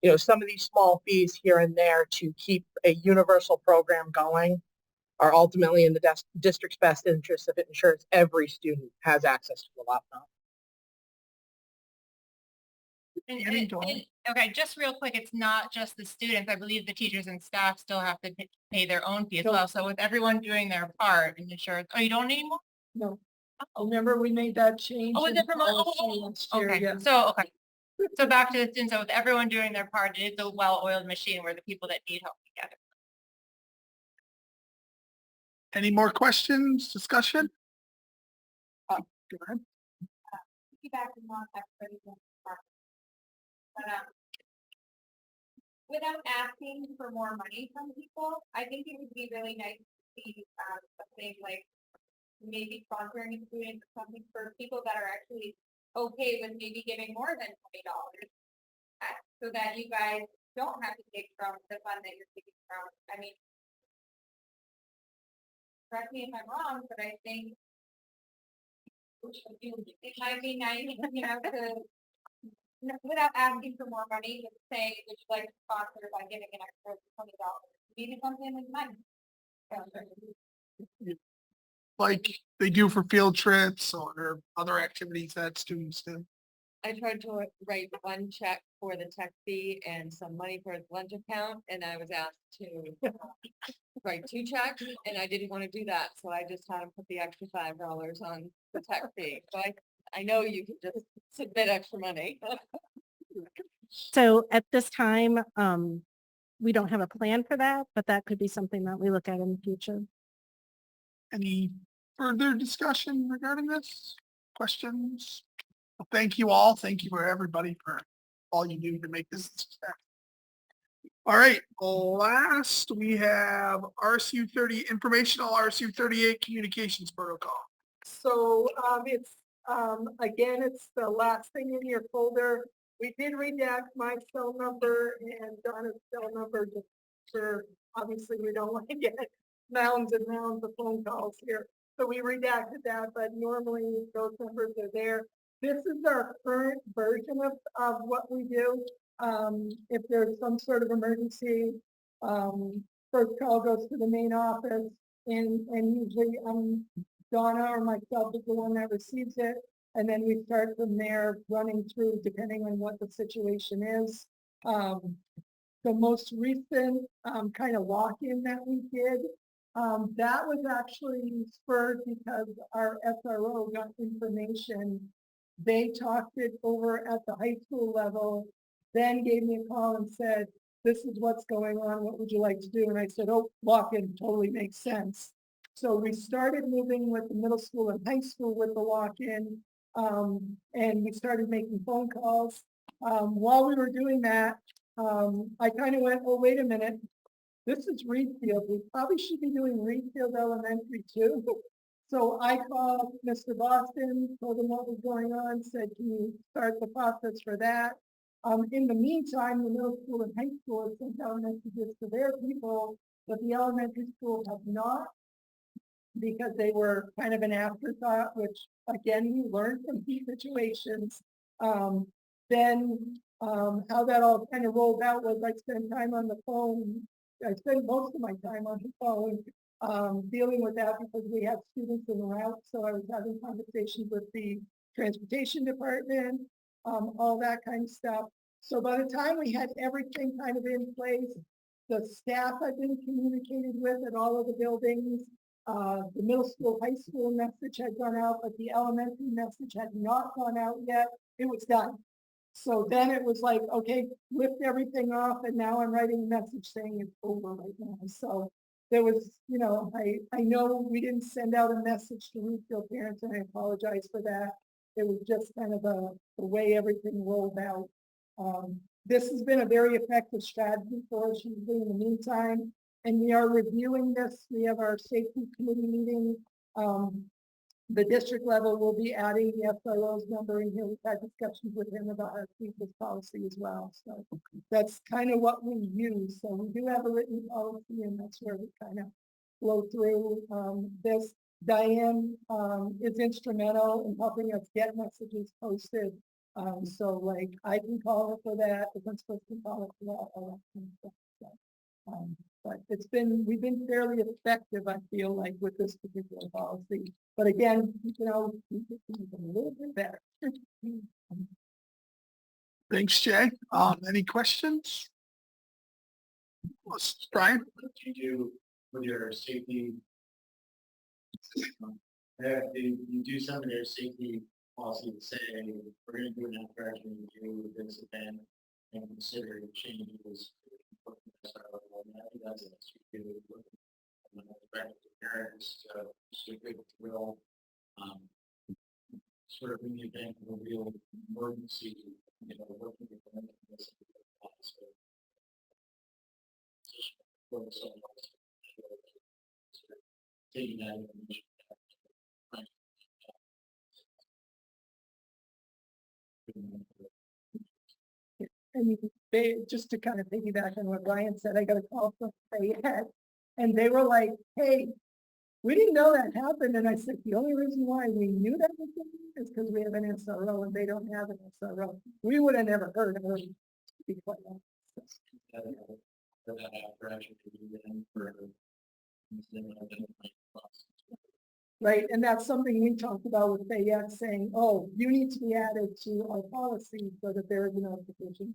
you know, some of these small fees here and there to keep a universal program going are ultimately in the district's best interest if it ensures every student has access to a laptop. Okay, just real quick, it's not just the students. I believe the teachers and staff still have to pay their own fee as well. So with everyone doing their part and insurance, oh, you don't anymore? No. Remember we made that change? Oh, was it from last year, okay, yeah. okay. So back to the students, so with everyone doing their part, it is a well-oiled machine where the people that need help can get it. Any more questions, discussion? Go ahead. Without asking for more money from people, I think it would be really nice to see something like maybe sponsoring a student or something for people that are actually okay with maybe giving more than $20, so that you guys don't have to take from the fund that you're taking from. I mean, correct me if I'm wrong, but I think it might be nice, you know, to without asking for more money, just say, would you like to sponsor by giving an extra $20? Maybe something is money. Like they do for field trips or other activities that students do. I tried to write one check for the tech fee and some money for his lunch account, and I was asked to write 2 checks, and I didn't want to do that, so I just had him put the extra $5 on the tech fee. So I know you can just submit extra money. So at this time, we don't have a plan for that, but that could be something that we look at in the future. Any further discussion regarding this? Questions? Well, thank you all. Thank you for everybody for all you do to make this a success. All right, last we have RSU 30 informational RSU 38 communications protocol. So it's again, it's the last thing in your folder. We did redact my cell number and Donna's cell number just for, obviously we don't want to get mounds and mounds of phone calls here. So we redacted that, but normally those numbers are there. This is our current version of what we do. If there's some sort of emergency, first call goes to the main office and usually Donna or myself is the one that receives it. And then we start from there running through depending on what the situation is. The most recent kind of walk-in that we did, that was actually spurred because our SRO got information. They talked it over at the high school level, then gave me a call and said, this is what's going on. What would you like to do? And I said, oh, walk-in totally makes sense. So we started moving with the middle school and high school with the walk-in, and we started making phone calls. While we were doing that, I kind of went, oh, wait a minute. This is Reedfield. We probably should be doing Reedfield Elementary too. So I called Mr. Boston, told him what was going on, said, can you start the process for that? In the meantime, the middle school and high school have sent out messages to their people, but the elementary school have not, because they were kind of an afterthought, which again, we learned from these situations. Then how that all kind of rolled out was I spent time on the phone. I spent most of my time on the phone dealing with that because we have students in the route. So I was having conversations with the transportation department, all that kind of stuff. So by the time we had everything kind of in place, the staff had been communicated with at all of the buildings. The middle school, high school message had gone out, but the elementary message had not gone out yet. It was done. So then it was like, okay, lift everything off, and now I'm writing a message saying it's over right now. So there was, I know we didn't send out a message to Reedfield parents, and I apologize for that. It was just kind of the way everything rolled out. This has been a very effective strategy for us usually in the meantime, and we are reviewing this. We have our safety committee meeting. The district level will be adding the SRO's number in here. We've had discussions with him about our people's policy as well. So that's kind of what we use. So we do have a written policy, and that's where we kind of flow through this. Diane is instrumental in helping us get messages posted. So like I can call her for that, the principals can call her for that, all that kind of stuff. So, but we've been fairly effective, I feel like, with this particular policy. But again, we can make it a little bit better. Thanks, Jay. Any questions? Brian? What do you do with your safety system? You do some of your safety policy to say, we're going to do an interaction with you with this event and consider changes. I think that's parents, so good will sort of in the event of a real emergency, working with them. Taking that information. And just to kind of piggyback on what Brian said, I got a call from Fayette, and they were like, hey, we didn't know that happened. And I said, the only reason why we knew that was happening is because we have an SRO and they don't have an SRO. We would have never heard of it. To be quite honest. Right, and that's something we talked about with Fayette saying, oh, you need to be added to our policy so that there is a notification.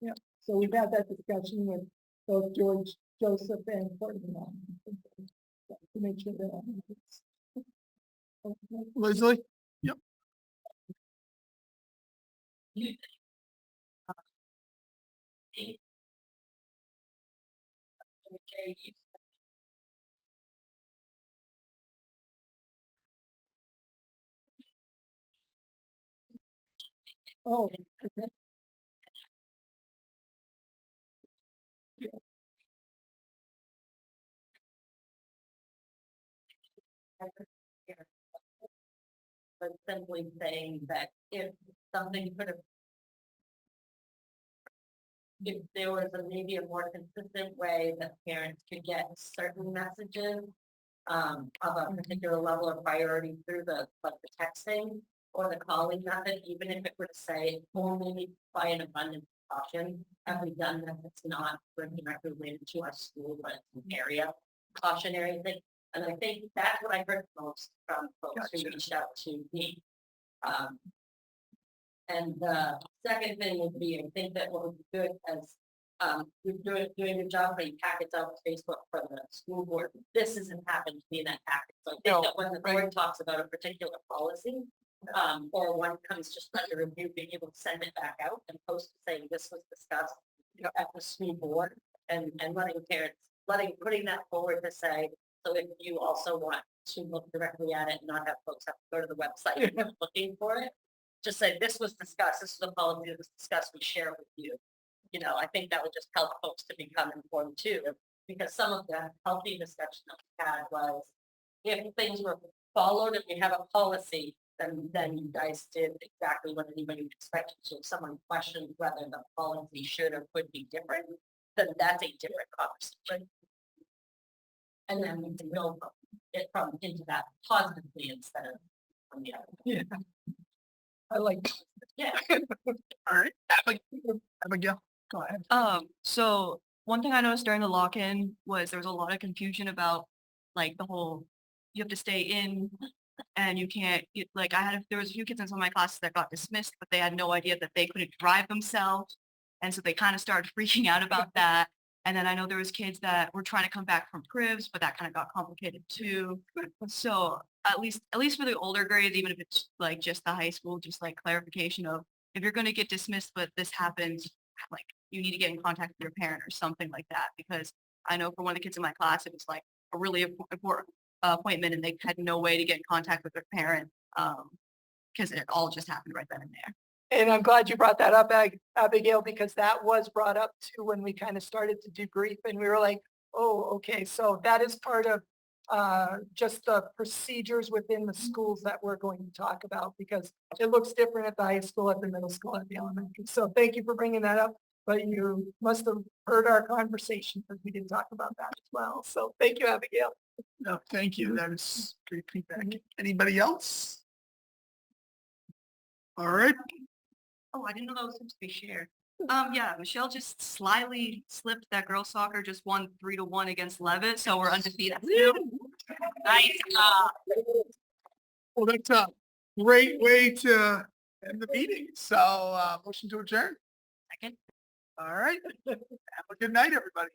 Yeah, so we've had that discussion with both George, Joseph, and Courtney to make sure that. Leslie? Yep. Oh, okay. But simply saying that if something could have, if there was maybe a more consistent way that parents could get certain messages of a particular level of priority through the texting or the calling method, even if it were to say only by an abundance of caution, have we done that? It's not directly related to our school, but it's an area cautionary thing. And I think that's what I heard most from folks who reached out to me. And the second thing would be, I think that what would be good as you're doing a job putting packets out to Facebook for the school board. This hasn't happened to me in that packet. So I think that when the board talks about a particular policy, or one comes just under review, being able to send it back out and post saying this was discussed at the school board, and letting parents, putting that forward to say, so if you also want to look directly at it and not have folks have to go to the website looking for it, just say this was discussed, this is the policy that was discussed, we share with you. I think that would just help folks to become informed too, because some of the healthy discussion that we had was if things were followed and we have a policy, then you guys did exactly what anybody would expect. So if someone questioned whether the policy should or could be different, then that's a different conversation. And then we can go from into that positively instead of from the other. Yeah. I like that. Yeah. All right. Abigail, go ahead. So one thing I noticed during the lock-in was there was a lot of confusion about like the whole, you have to stay in and you can't, there was a few kids in some of my classes that got dismissed, but they had no idea that they couldn't drive themselves. And so they kind of started freaking out about that. And then I know there was kids that were trying to come back from cribs, but that kind of got complicated too. So at least for the older grades, even if it's like just the high school, just like clarification of if you're going to get dismissed, but this happens, like you need to get in contact with your parent or something like that. Because I know for one of the kids in my class, it was like a really important appointment and they had no way to get in contact with their parent because it all just happened right then and there. And I'm glad you brought that up, Abigail, because that was brought up too when we kind of started to debrief and we were like, oh, okay, so that is part of just the procedures within the schools that we're going to talk about because it looks different at the high school, at the middle school, at the elementary. So thank you for bringing that up, but you must have heard our conversation because we did talk about that as well. So thank you, Abigail. No, thank you. That is great feedback. Anybody else? All right. Oh, I didn't know that was supposed to be shared. Yeah, Michelle just slyly slipped that girls soccer just won 3-1 against Levitt, so we're undefeated. Nice job. Well, that's a great way to end the meeting. So, motion to adjourn. Second. All right. Have a good night, everybody.